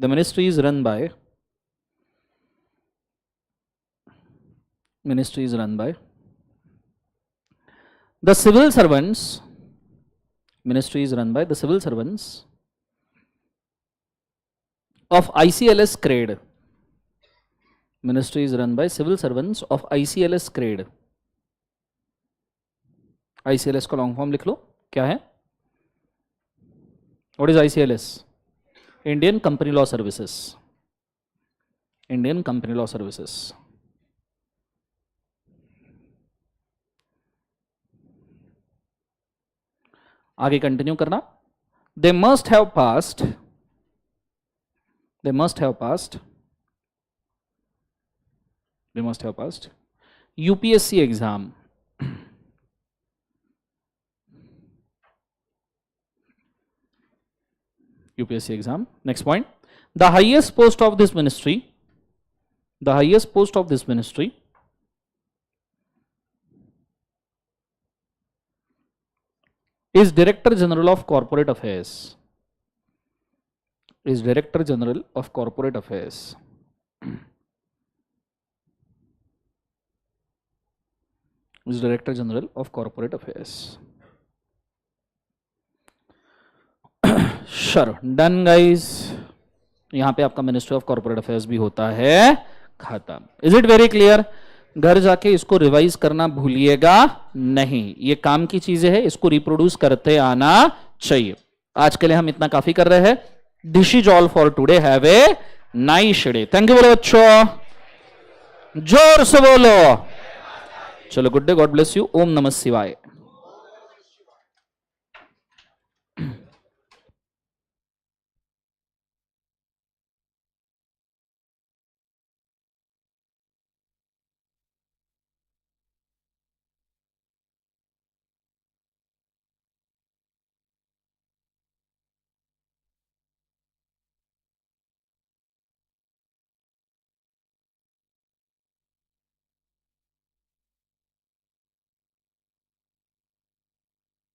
the civil servants. Ministry is run by the civil servants of ICLS grade. Ministry is run by civil servants of ICLS grade. ICLS का लॉन्ग फॉर्म लिख लो, क्या है? What is ICLS? Indian Company Law Services. Indian Company Law Services. आगे कंटिन्यू करना. They must have passed UPSC exam. UPSC exam. Next point. The highest post of this ministry is Director General of Corporate Affairs. Is Director General of Corporate Affairs. Is Director General of Corporate Affairs. Sure, done guys. यहाँ पे आपका मिनिस्ट्री ऑफ कॉर्पोरेट अफेयर्स भी होता है खत्म. Is it very clear? घर जाके इसको रिवाइज करना भूलिएगा नहीं. ये काम की चीजें हैं, इसको रिप्रोड्यूस करते आना चाहिए. आज के लिए हम इतना काफी कर रहे हैं. This is all for today. Have a nice day. Thank you बोलो बच्चों, जोर से बोलो. चलो good day, God bless you. ओम नमः शिवाय.